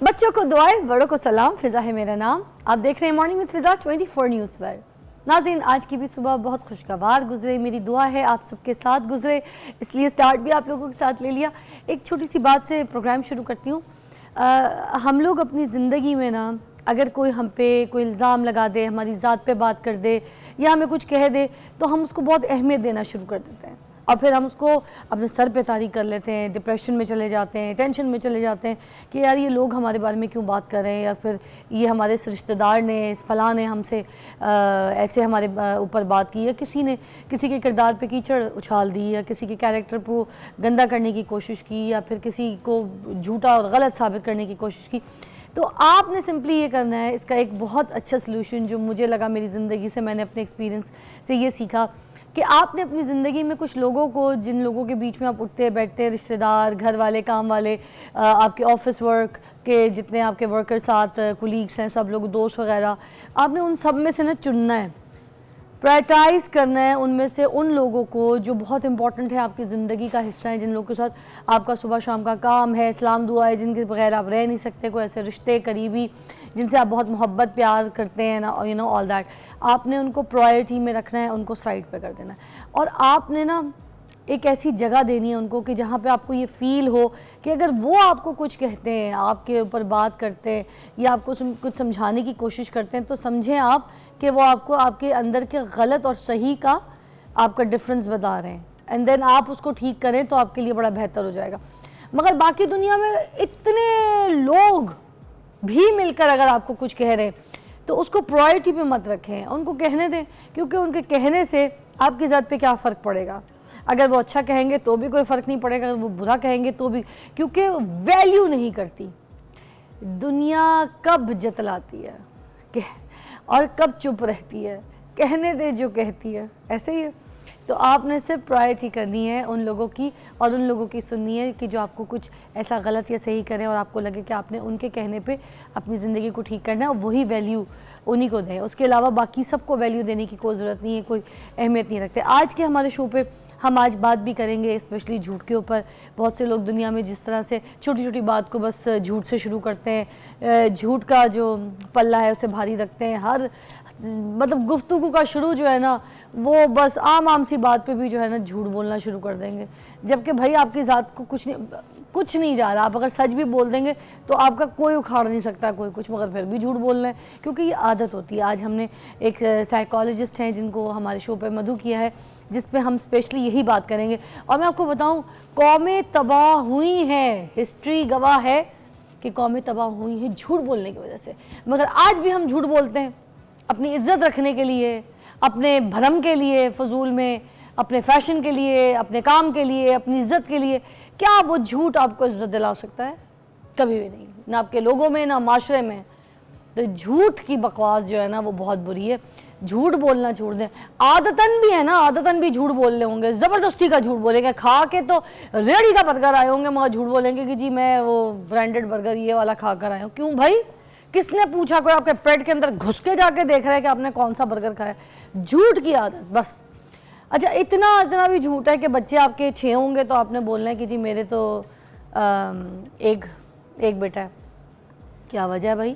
बच्चों को दुआएं, बड़ों को सलाम। फिजा है मेरा नाम। आप देख रहे हैं मॉर्निंग विद फिजा 24 न्यूज़ पर। नाज़रीन, आज की भी सुबह बहुत खुशगवार गुजरे। मेरी दुआ है आप सबके साथ गुजरे, इसलिए स्टार्ट भी आप लोगों के साथ ले लिया। एक छोटी सी बात से प्रोग्राम शुरू करती हूँ। हम लोग अपनी ज़िंदगी में ना, अगर कोई हम पे कोई इल्ज़ाम लगा दे, हमारी ज़ात पे बात कर दे या हमें कुछ कह दे, तो हम उसको बहुत अहमियत देना शुरू कर देते हैं और फिर हम उसको अपने सर पे तारी कर लेते हैं, डिप्रेशन में चले जाते हैं, टेंशन में चले जाते हैं कि यार ये लोग हमारे बारे में क्यों बात कर रहे हैं, या फिर ये हमारे रिश्तेदार ने, फलां ने हमसे ऐसे हमारे ऊपर बात की, या किसी ने किसी के किरदार पे कीचड़ उछाल दी, या किसी के कैरेक्टर को गंदा करने की कोशिश की, या फिर किसी को झूठा और गलत साबित करने की कोशिश की। तो आपने सिंपली ये करना है। इसका एक बहुत अच्छा सलूशन जो मुझे लगा मेरी ज़िंदगी से, मैंने अपने एक्सपीरियंस से ये सीखा कि आपने अपनी ज़िंदगी में कुछ लोगों को, जिन लोगों के बीच में आप उठते बैठते हैं, रिश्तेदार, घर वाले, काम वाले, आपके ऑफिस वर्क के जितने आपके वर्कर साथ कुलीग्स हैं, सब लोग, दोस्त वगैरह, आपने उन सब में से ना चुनना है, प्रायोरिटाइज़ करना है उनमें से उन लोगों को जो बहुत इंपॉर्टेंट है, आपकी ज़िंदगी का हिस्सा है, जिन लोगों के साथ आपका सुबह शाम का काम है, सलाम दुआ है, जिनके बगैर आप रह नहीं सकते, कोई ऐसे रिश्ते करीबी जिनसे आप बहुत मोहब्बत प्यार करते हैं ना, यू नो ऑल दैट। आपने उनको प्रायोरिटी में रखना है, उनको साइड पे कर देना है, और आपने ना एक ऐसी जगह देनी है उनको कि जहाँ पे आपको ये फ़ील हो कि अगर वो आपको कुछ कहते हैं, आपके ऊपर बात करते हैं या आपको कुछ समझाने की कोशिश करते हैं, तो समझें आप कि वो आपको आपके अंदर के गलत और सही का आपका डिफरेंस बता रहे हैं, एंड देन आप उसको ठीक करें तो आपके लिए बड़ा बेहतर हो जाएगा। मगर बाकी दुनिया में इतने लोग भी मिलकर अगर आपको कुछ कह रहे हैं तो उसको प्रायोरिटी पे मत रखें, उनको कहने दें, क्योंकि उनके कहने से आपकी ज़ात पे क्या फ़र्क पड़ेगा। अगर वो अच्छा कहेंगे तो भी कोई फ़र्क नहीं पड़ेगा, अगर वो बुरा कहेंगे तो भी, क्योंकि वैल्यू नहीं करती दुनिया। कब जतलाती है कि और कब चुप रहती है, कहने दे जो कहती है, ऐसे ही है। तो आपने सिर्फ प्रायोरिटी करनी है उन लोगों की, और उन लोगों की सुननी है कि जो आपको कुछ ऐसा गलत या सही करें और आपको लगे कि आपने उनके कहने पे अपनी ज़िंदगी को ठीक करना है, और वही वैल्यू उन्हीं को दें। उसके अलावा बाकी सबको वैल्यू देने की कोई ज़रूरत नहीं है, कोई अहमियत नहीं रखते। आज के हमारे शो पे हम आज बात भी करेंगे स्पेशली झूठ के ऊपर। बहुत से लोग दुनिया में जिस तरह से छोटी छोटी बात को बस झूठ से शुरू करते हैं, झूठ का जो पल्ला है उसे भारी रखते हैं। हर मतलब गुफ्तगू का शुरू जो है ना, वो बस आम सी बात पे भी जो है ना झूठ बोलना शुरू कर देंगे, जबकि भाई आपकी ज़ात को कुछ नहीं जा रहा। आप अगर सच भी बोल देंगे तो आपका कोई उखाड़ नहीं सकता कोई कुछ, मगर फिर भी झूठ बोल रहे हैं, क्योंकि ये आदत होती है। आज हमने एक साइकोलॉजिस्ट हैं जिनको हमारे शो पे मधु किया है, जिस पे हम स्पेशली यही बात करेंगे। और मैं आपको बताऊं, कौमें तबाह हुई हैं, हिस्ट्री गवाह है कि कौमें तबाह हुई हैं झूठ बोलने की वजह से। मगर आज भी हम झूठ बोलते हैं अपनी इज्जत रखने के लिए, अपने भरम के लिए, फजूल में, अपने फैशन के लिए, अपने काम के लिए, अपनी इज्जत के लिए। क्या वो झूठ आपको इज्जत दिला सकता है? कभी भी नहीं, ना आपके लोगों में, ना माशरे में। तो झूठ की बकवास जो है ना वो बहुत बुरी है। झूठ बोलना छोड़ दें। आदतन भी है ना, आदतन भी झूठ बोल रहे होंगे, ज़बरदस्ती का झूठ बोलेंगे, खा के तो रेडी का बर्गर आए होंगे, मगर झूठ बोलेंगे कि जी मैं वो ब्रांडेड बर्गर ये वाला खा कर आया हूँ। क्यों भाई? किसने पूछा? कोई आपके पेट के अंदर घुस के जाके देख रहा है कि आपने कौन सा बर्गर खाया? झूठ की आदत बस। अच्छा, इतना भी झूठ है कि बच्चे आपके 6 होंगे तो आपने बोलना है कि जी मेरे तो एक बेटा है। क्या वजह है भाई?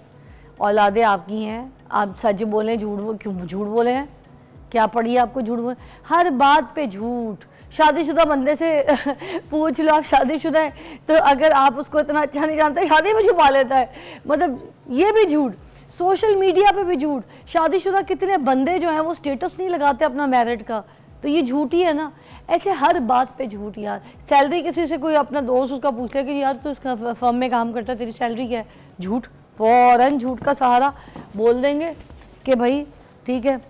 औलादे आपकी हैं, आप सच बोलें, क्यों झूठ बोले हैं? क्या पड़ी है आपको झूठ बोले? हर बात पे झूठ। शादीशुदा बंदे से पूछ लो, आप शादीशुदा है तो अगर आप उसको इतना अच्छा नहीं जानते, शादी में छुपा लेता है, मतलब ये भी झूठ। सोशल मीडिया पे भी झूठ। शादीशुदा कितने बंदे जो हैं वो स्टेटस नहीं लगाते अपना मैरिड का, तो ये झूठ ही है ना। ऐसे हर बात पे झूठ यार। सैलरी किसी से कोई अपना दोस्त उसका पूछ ले कि यार तो इसका फर्म में काम करता है, तेरी सैलरी क्या है? झूठ। फ़ौरन झूठ का सहारा बोल देंगे कि भाई ठीक है।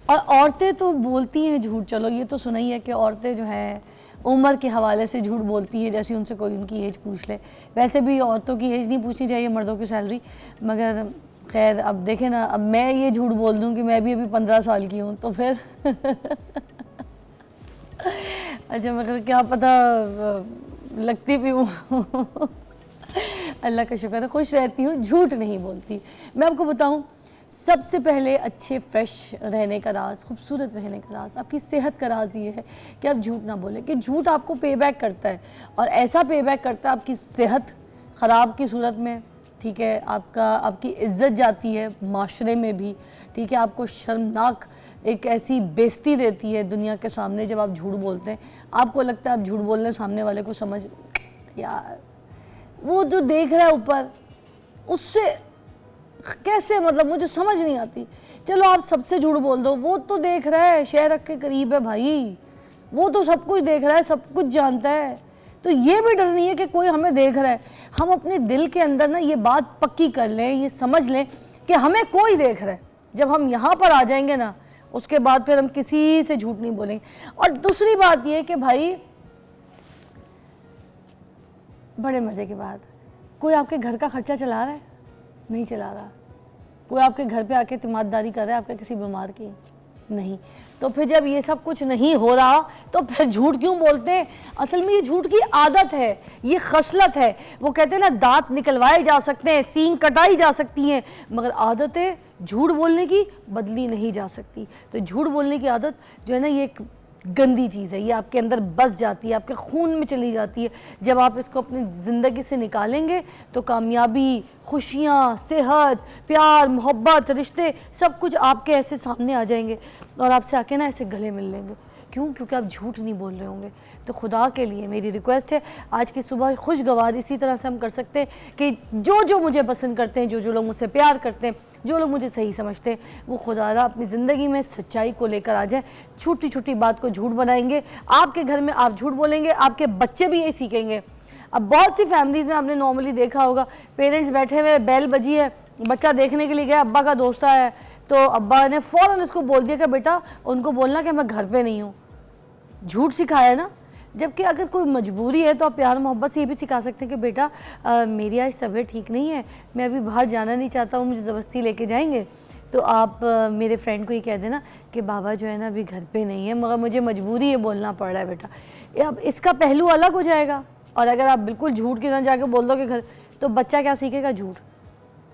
और औरतें तो बोलती हैं झूठ, चलो ये तो सुना ही है कि औरतें जो हैं उम्र के हवाले से झूठ बोलती है, जैसे उनसे कोई उनकी एज पूछ ले। वैसे भी औरतों की एज नहीं पूछनी चाहिए, मर्दों की सैलरी। मगर खैर अब देखें ना, अब मैं ये झूठ बोल दूँ कि मैं भी अभी 15 साल की हूँ तो फिर अच्छा, मगर क्या पता लगती भी हूँ अल्लाह का शुक्र है, खुश रहती हूँ, झूठ नहीं बोलती। मैं आपको बताऊँ, सबसे पहले अच्छे फ्रेश रहने का राज, खूबसूरत रहने का राज, आपकी सेहत का राज ये है कि आप झूठ ना बोलें। कि झूठ आपको पे बैक करता है, और ऐसा पे बैक करता है आपकी सेहत ख़राब की सूरत में, ठीक है, आपकी इज्जत जाती है माशरे में भी, ठीक है, आपको शर्मनाक एक ऐसी बेइज्जती देती है दुनिया के सामने जब आप झूठ बोलते हैं। आपको लगता है आप झूठ बोल रहे हैं, सामने वाले को समझ, यार वो जो देख रहा है ऊपर उससे कैसे, मतलब मुझे समझ नहीं आती। चलो आप सबसे झूठ बोल दो, वो तो देख रहा है, शहर रख के करीब है भाई, वो तो सब कुछ देख रहा है, सब कुछ जानता है। तो ये भी डर नहीं है कि कोई हमें देख रहा है। हम अपने दिल के अंदर ना ये बात पक्की कर लें, ये समझ लें कि हमें कोई देख रहा है। जब हम यहाँ पर आ जाएंगे ना, उसके बाद फिर हम किसी से झूठ नहीं बोलेंगे। और दूसरी बात ये कि भाई बड़े मज़े की बात, कोई आपके घर का खर्चा चला रहा है? नहीं चला रहा। कोई आपके घर पे आके तिमारदारी कर रहा है आपके किसी बीमार की? नहीं। तो फिर जब ये सब कुछ नहीं हो रहा तो फिर झूठ क्यों बोलते हैं? असल में ये झूठ की आदत है, ये खसलत है। वो कहते हैं ना, दांत निकलवाए जा सकते हैं, सींग कटाई जा सकती हैं, मगर आदतें झूठ बोलने की बदली नहीं जा सकती। तो झूठ बोलने की आदत जो है ना, ये एक गंदी चीज़ है, ये आपके अंदर बस जाती है, आपके खून में चली जाती है। जब आप इसको अपनी ज़िंदगी से निकालेंगे तो कामयाबी, खुशियाँ, सेहत, प्यार, मोहब्बत, रिश्ते सब कुछ आपके ऐसे सामने आ जाएंगे और आपसे आके ना ऐसे गले मिल लेंगे। क्यों? क्योंकि आप झूठ नहीं बोल रहे होंगे। तो खुदा के लिए मेरी रिक्वेस्ट है, आज की सुबह खुशगवार इसी तरह से हम कर सकते हैं कि जो जो मुझे पसंद करते हैं, जो जो लोग मुझसे प्यार करते हैं, जो लोग मुझे सही समझते हैं, वो खुदा अपनी ज़िंदगी में सच्चाई को लेकर आ जाए। छोटी छोटी बात को झूठ बनाएंगे। आपके घर में आप झूठ बोलेंगे, आपके बच्चे भी यही सीखेंगे। अब बहुत सी फैमिलीज़ में आपने नॉर्मली देखा होगा, पेरेंट्स बैठे हुए, बेल बजी है, बच्चा देखने के लिए गया, अब्बा का दोस्त आया है, तो अब्बा ने फ़ौरन उसको बोल दिया कि बेटा उनको बोलना कि मैं घर पे नहीं हूँ। झूठ सिखाया ना। जबकि अगर कोई मजबूरी है तो आप प्यार मोहब्बत से ये भी सिखा सकते हैं कि बेटा मेरी आज तबीयत ठीक नहीं है, मैं अभी बाहर जाना नहीं चाहता हूँ, मुझे ज़बरदस्ती लेके जाएंगे, तो आप मेरे फ्रेंड को ये कह देना कि बाबा जो है ना अभी घर पे नहीं है, मगर मुझे मजबूरी है, बोलना पड़ रहा है बेटा। अब इसका पहलू अलग हो जाएगा। और अगर आप बिल्कुल झूठ के साथ जाके बोल दो कि घर, तो बच्चा क्या सीखेगा? झूठ।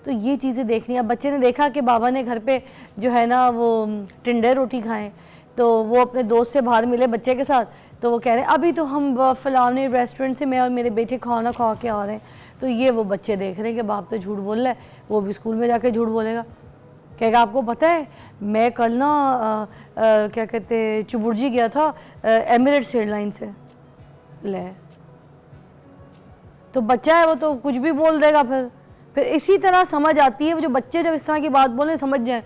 तो ये चीज़ें देखनी है। अब बच्चे ने देखा कि बाबा ने घर पे जो है ना वो टिंडे रोटी खाएं, तो वो अपने दोस्त से बाहर मिले बच्चे के साथ, तो वो कह रहे हैं अभी तो हम फलाने रेस्टोरेंट से मैं और मेरे बेटे खाना खा के आ रहे हैं। तो ये वो बच्चे देख रहे हैं कि बाप तो झूठ बोल रहा है, वो भी स्कूल में जाके झूठ बोलेगा, कहेगा आपको पता है मैं कल ना क्या कहते चुबुर्जी गया था एमिरेट्स एयरलाइन से। ले, तो बच्चा है वो तो कुछ भी बोल देगा। फिर इसी तरह समझ आती है, वो जो बच्चे जब इस तरह की बात बोले समझ जाए,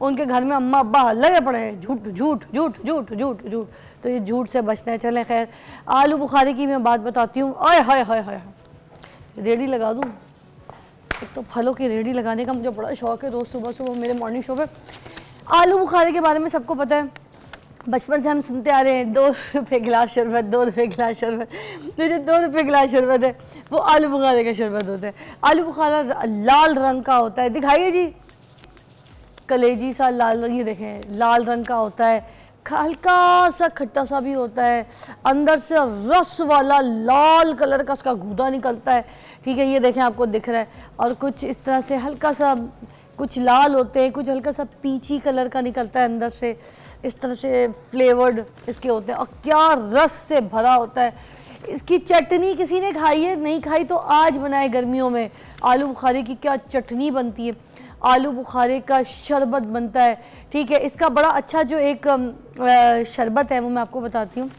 उनके घर में अम्मा अब्बा लगे पड़े हैं झूठ झूठ झूठ झूठ झूठ झूठ। तो ये झूठ से बचना है। चलें खैर, आलू बुखारी की मैं बात बताती हूँ। आय हाय हाय हाय, रेडी लगा दूँ। एक तो फलों की रेडी लगाने का मुझे बड़ा शौक है, रोज़ सुबह सुबह मेरे मॉर्निंग शो पे। आलू बुखारे के बारे में सबको पता है, बचपन से हम सुनते आ रहे हैं 2 रुपये गिलास शरबत, 2 रुपये गिलास शरबत। तो जो 2 रुपये गिलास शरबत है वो आलू बुखारे का शरबत होता है। आलू बुखारा लाल रंग का होता है, दिखाइए जी, कलेजी सा लाल, ये देखें लाल रंग का होता है, हल्का सा खट्टा सा भी होता है, अंदर से रस वाला लाल कलर का उसका गूदा निकलता है। ठीक है, ये देखें आपको दिख रहा है। और कुछ इस तरह से हल्का सा, कुछ लाल होते हैं, कुछ हल्का सा पीची कलर का निकलता है अंदर से, इस तरह से फ्लेवर्ड इसके होते हैं। और क्या रस से भरा होता है। इसकी चटनी किसी ने खाई है? नहीं खाई तो आज बनाए गर्मियों में। आलू बुखारे की क्या चटनी बनती है, आलू बुखारे का शरबत बनता है। ठीक है, इसका बड़ा अच्छा जो एक शरबत है वो मैं आपको बताती हूँ।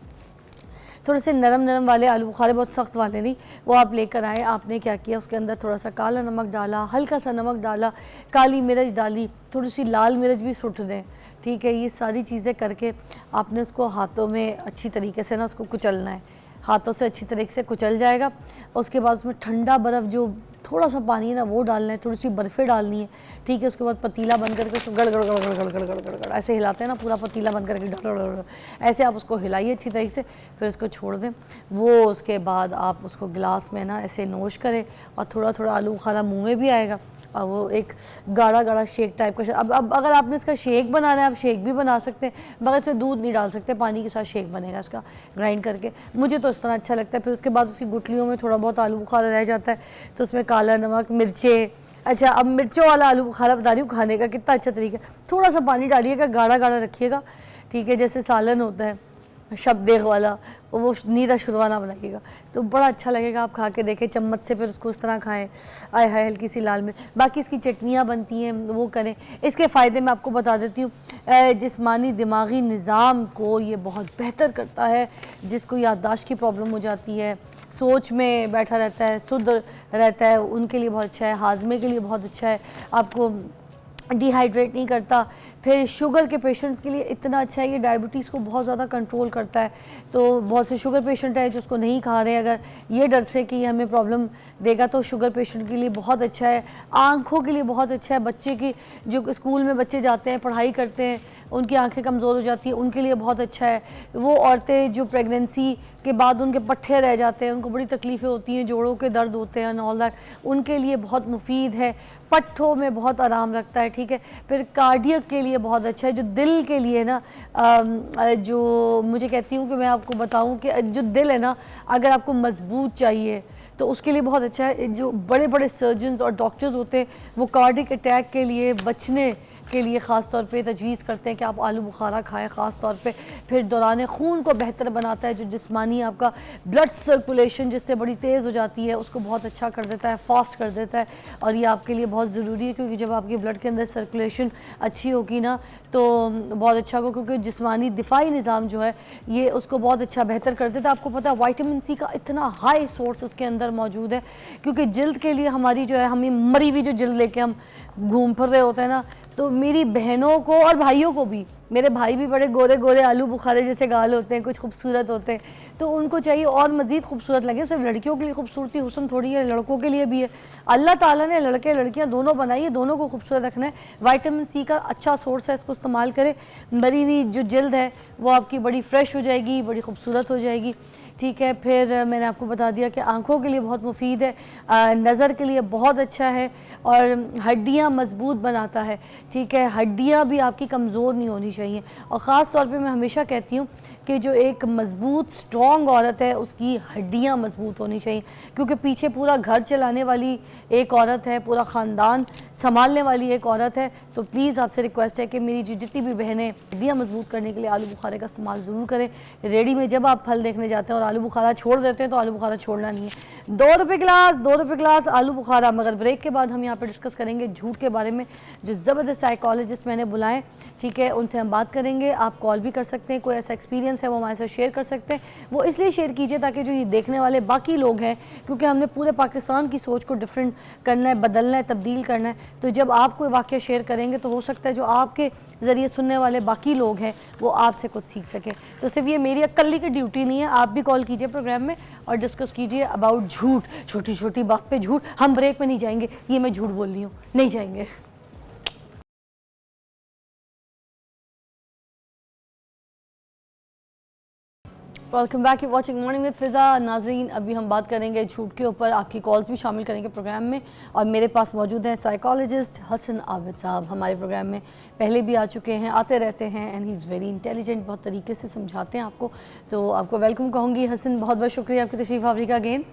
थोड़े से नरम नरम वाले आलू बुखारे, बहुत सख्त वाले नहीं, वो आप लेकर आए। आपने क्या किया, उसके अंदर थोड़ा सा काला नमक डाला, हल्का सा नमक डाला, काली मिर्च डाली, थोड़ी सी लाल मिर्च भी सुट दें। ठीक है, ये सारी चीज़ें करके आपने उसको हाथों में अच्छी तरीके से ना उसको कुचलना है। हाथों से अच्छी तरीके से कुचल जाएगा। उसके बाद उसमें ठंडा बर्फ़, जो थोड़ा सा पानी है ना वो डालना है, थोड़ी सी बर्फ़ें डालनी है। ठीक है, उसके बाद पतीला बंद करके उसको गड़ गड़ गड़ गड़ गड़ गड़ गड़ गड़ ऐसे हिलाते हैं ना, पूरा पतीला बंद करके गड़ गड़ गड़ ऐसे आप उसको हिलाइए अच्छी तरीके से, फिर उसको छोड़ दें। वो उसके बाद आप उसको गिलास में ना ऐसे नोश करें और थोड़ा थोड़ा आलू बुखारा मुँह में भी आएगा और वो एक गाढ़ा गाढ़ा शेक टाइप का। अब अगर आपने इसका शेक बनाना है, आप शेक भी बना सकते हैं, मगर इसमें दूध नहीं डाल सकते, पानी के साथ शेक बनेगा इसका ग्राइंड करके। मुझे तो इस तरह अच्छा लगता है। फिर उसके बाद उसकी गुठलियों में थोड़ा बहुत आलू बुखारा रह जाता है, तो उसमें काला नमक, मिर्चें। अच्छा, अब मिर्चों वाला आलू बुखारा बता रही हूँ खाने का कितना अच्छा तरीका। थोड़ा सा पानी डालिएगा, गाढ़ा गाढ़ा रखिएगा। ठीक है, जैसे सालन होता है शबदेग वाला, वो नीरा शुरवाना बनाइएगा तो बड़ा अच्छा लगेगा। आप खा के देखें, चम्मच से फिर उसको उस तरह खाएं, आय हाय हल्की सी लाल मिर्च। बाकी इसकी चटनियाँ बनती हैं वो करें। इसके फ़ायदे मैं आपको बता देती हूँ, जिस्मानी दिमागी निज़ाम को ये बहुत बेहतर करता है। जिसको याददाश्त की प्रॉब्लम हो जाती है, सोच में बैठा रहता है, शुद्ध रहता है, उनके लिए बहुत अच्छा है। हाजमे के लिए बहुत अच्छा है, आपको डिहाइड्रेट नहीं करता। फिर शुगर के पेशेंट्स के लिए इतना अच्छा है, ये डायबिटीज़ को बहुत ज़्यादा कंट्रोल करता है। तो बहुत से शुगर पेशेंट है जो उसको नहीं खा रहे, अगर ये डर से कि हमें प्रॉब्लम देगा, तो शुगर पेशेंट के लिए बहुत अच्छा है। आँखों के लिए बहुत अच्छा है, बच्चे की जो स्कूल में बच्चे जाते हैं पढ़ाई करते हैं, उनकी आंखें कमज़ोर हो जाती हैं, उनके लिए बहुत अच्छा है। वो औरतें जो प्रेगनेंसी के बाद उनके पट्ठे रह जाते हैं, उनको बड़ी तकलीफ़ें होती हैं, जोड़ों के दर्द होते हैं, ऑल दैट, उनके लिए बहुत मुफीद है। पट्ठों में बहुत आराम रखता है, ठीक है। फिर कार्डियक के लिए बहुत अच्छा है, जो दिल के लिए ना, जो मुझे कहती हूँ कि मैं आपको बताऊँ कि जो दिल है ना, अगर आपको मजबूत चाहिए तो उसके लिए बहुत अच्छा है। जो बड़े बड़े सर्जन्स और डॉक्टर्स होते हैं वो कार्डिक अटैक के लिए बचने के लिए ख़ास तौर पे तजवीज़ करते हैं कि आप आलू बुखारा खाएं ख़ास तौर पे। फिर दौरान खून को बेहतर बनाता है, जो जिस्मानी आपका ब्लड सर्कुलेशन जिससे बड़ी तेज़ हो जाती है उसको बहुत अच्छा कर देता है, फास्ट कर देता है। और ये आपके लिए बहुत ज़रूरी है, क्योंकि जब आपके ब्लड के अंदर सर्कुलेशन अच्छी होगी ना तो बहुत अच्छा होगा, क्योंकि जिस्मानी दिफाई निज़ाम जो है ये उसको बहुत अच्छा बेहतर कर देता है। आपको पता है विटामिन सी का इतना हाई सोर्स उसके अंदर मौजूद है, क्योंकि जल्द के लिए हमारी जो है, हमें मरी हुई जो जल्द लेके हम घूम फिर रहे होते हैं ना, तो मेरी बहनों को और भाइयों को भी, मेरे भाई भी बड़े गोरे गोरे आलू बुखारे जैसे गाल होते हैं, कुछ खूबसूरत होते हैं, तो उनको चाहिए और मज़ीद खूबसूरत लगे। सिर्फ लड़कियों के लिए खूबसूरती हुस्न थोड़ी है, लड़कों के लिए भी है। अल्लाह ताला ने लड़के लड़कियां दोनों बनाई है, दोनों को खूबसूरत रखना है। विटामिन सी का अच्छा सोर्स है, इसको इस्तेमाल करें। मरी हुई जो जल्द है वो आपकी बड़ी फ्रेश हो जाएगी, बड़ी खूबसूरत हो जाएगी, ठीक है। फिर मैंने आपको बता दिया कि आँखों के लिए बहुत मुफीद है, नज़र के लिए बहुत अच्छा है, और हड्डियाँ मजबूत बनाता है, ठीक है। हड्डियाँ भी आपकी कमज़ोर नहीं होनी चाहिए। और ख़ास तौर पे मैं हमेशा कहती हूँ कि जो एक मज़बूत स्ट्रॉन्ग औरत है उसकी हड्डियाँ मजबूत होनी चाहिए, क्योंकि पीछे पूरा घर चलाने वाली एक औरत है, पूरा ख़ानदान संभालने वाली एक औरत है। तो प्लीज़ आपसे रिक्वेस्ट है कि मेरी जो जितनी भी बहनें हड्डियाँ मजबूत करने के लिए आलू बुखारे का इस्तेमाल ज़रूर करें। रेडी में जब आप फल देखने जाते हैं और आलू बुखारा छोड़ देते हैं तो आलू बुखारा छोड़ना नहीं है। 2 रुपये गिलास आलू बुखारा। मगर ब्रेक के बाद हम यहाँ पर डिस्कस करेंगे झूठ के बारे में। जो ज़बरदस्त साइकोलॉजिस्ट मैंने बुलाए, ठीक है, उनसे हम बात करेंगे। आप कॉल भी कर सकते हैं, कोई ऐसा एक्सपीरियंस है वो हमारे साथ शेयर कर सकते हैं। वो इसलिए शेयर कीजिए ताकि जो ये देखने वाले बाकी लोग हैं, क्योंकि हमने पूरे पाकिस्तान की सोच को डिफरेंट करना है, बदलना है, तब्दील करना है। तो जब आप कोई वाक़या शेयर करेंगे तो हो सकता है जो आपके ज़रिए सुनने वाले बाकी लोग हैं वो आपसे कुछ सीख सकें। तो सिर्फ ये मेरी अकेली की ड्यूटी नहीं है, आप भी कॉल कीजिए प्रोग्राम में और डिस्कस कीजिए अबाउट झूठ, छोटी छोटी बात पे झूठ। हम ब्रेक में नहीं जाएंगे, ये मैं झूठ बोल रही हूँ, नहीं जाएंगे। Welcome back, you watching morning with Fiza. नाजरीन, अभी हम बात करेंगे झूठ के ऊपर, आपकी कॉल्स भी शामिल करेंगे प्रोग्राम में। और मेरे पास मौजूद हैं साइकोलॉजिस्ट हसन आबिद साहब। हमारे प्रोग्राम में पहले भी आ चुके हैं, आते रहते हैं, and he is very intelligent, बहुत तरीके से समझाते हैं आपको। तो आपको वेलकम कहूँगी हसन, बहुत बहुत शुक्रिया आपकी तशरीफ़ आवरी का। अगेन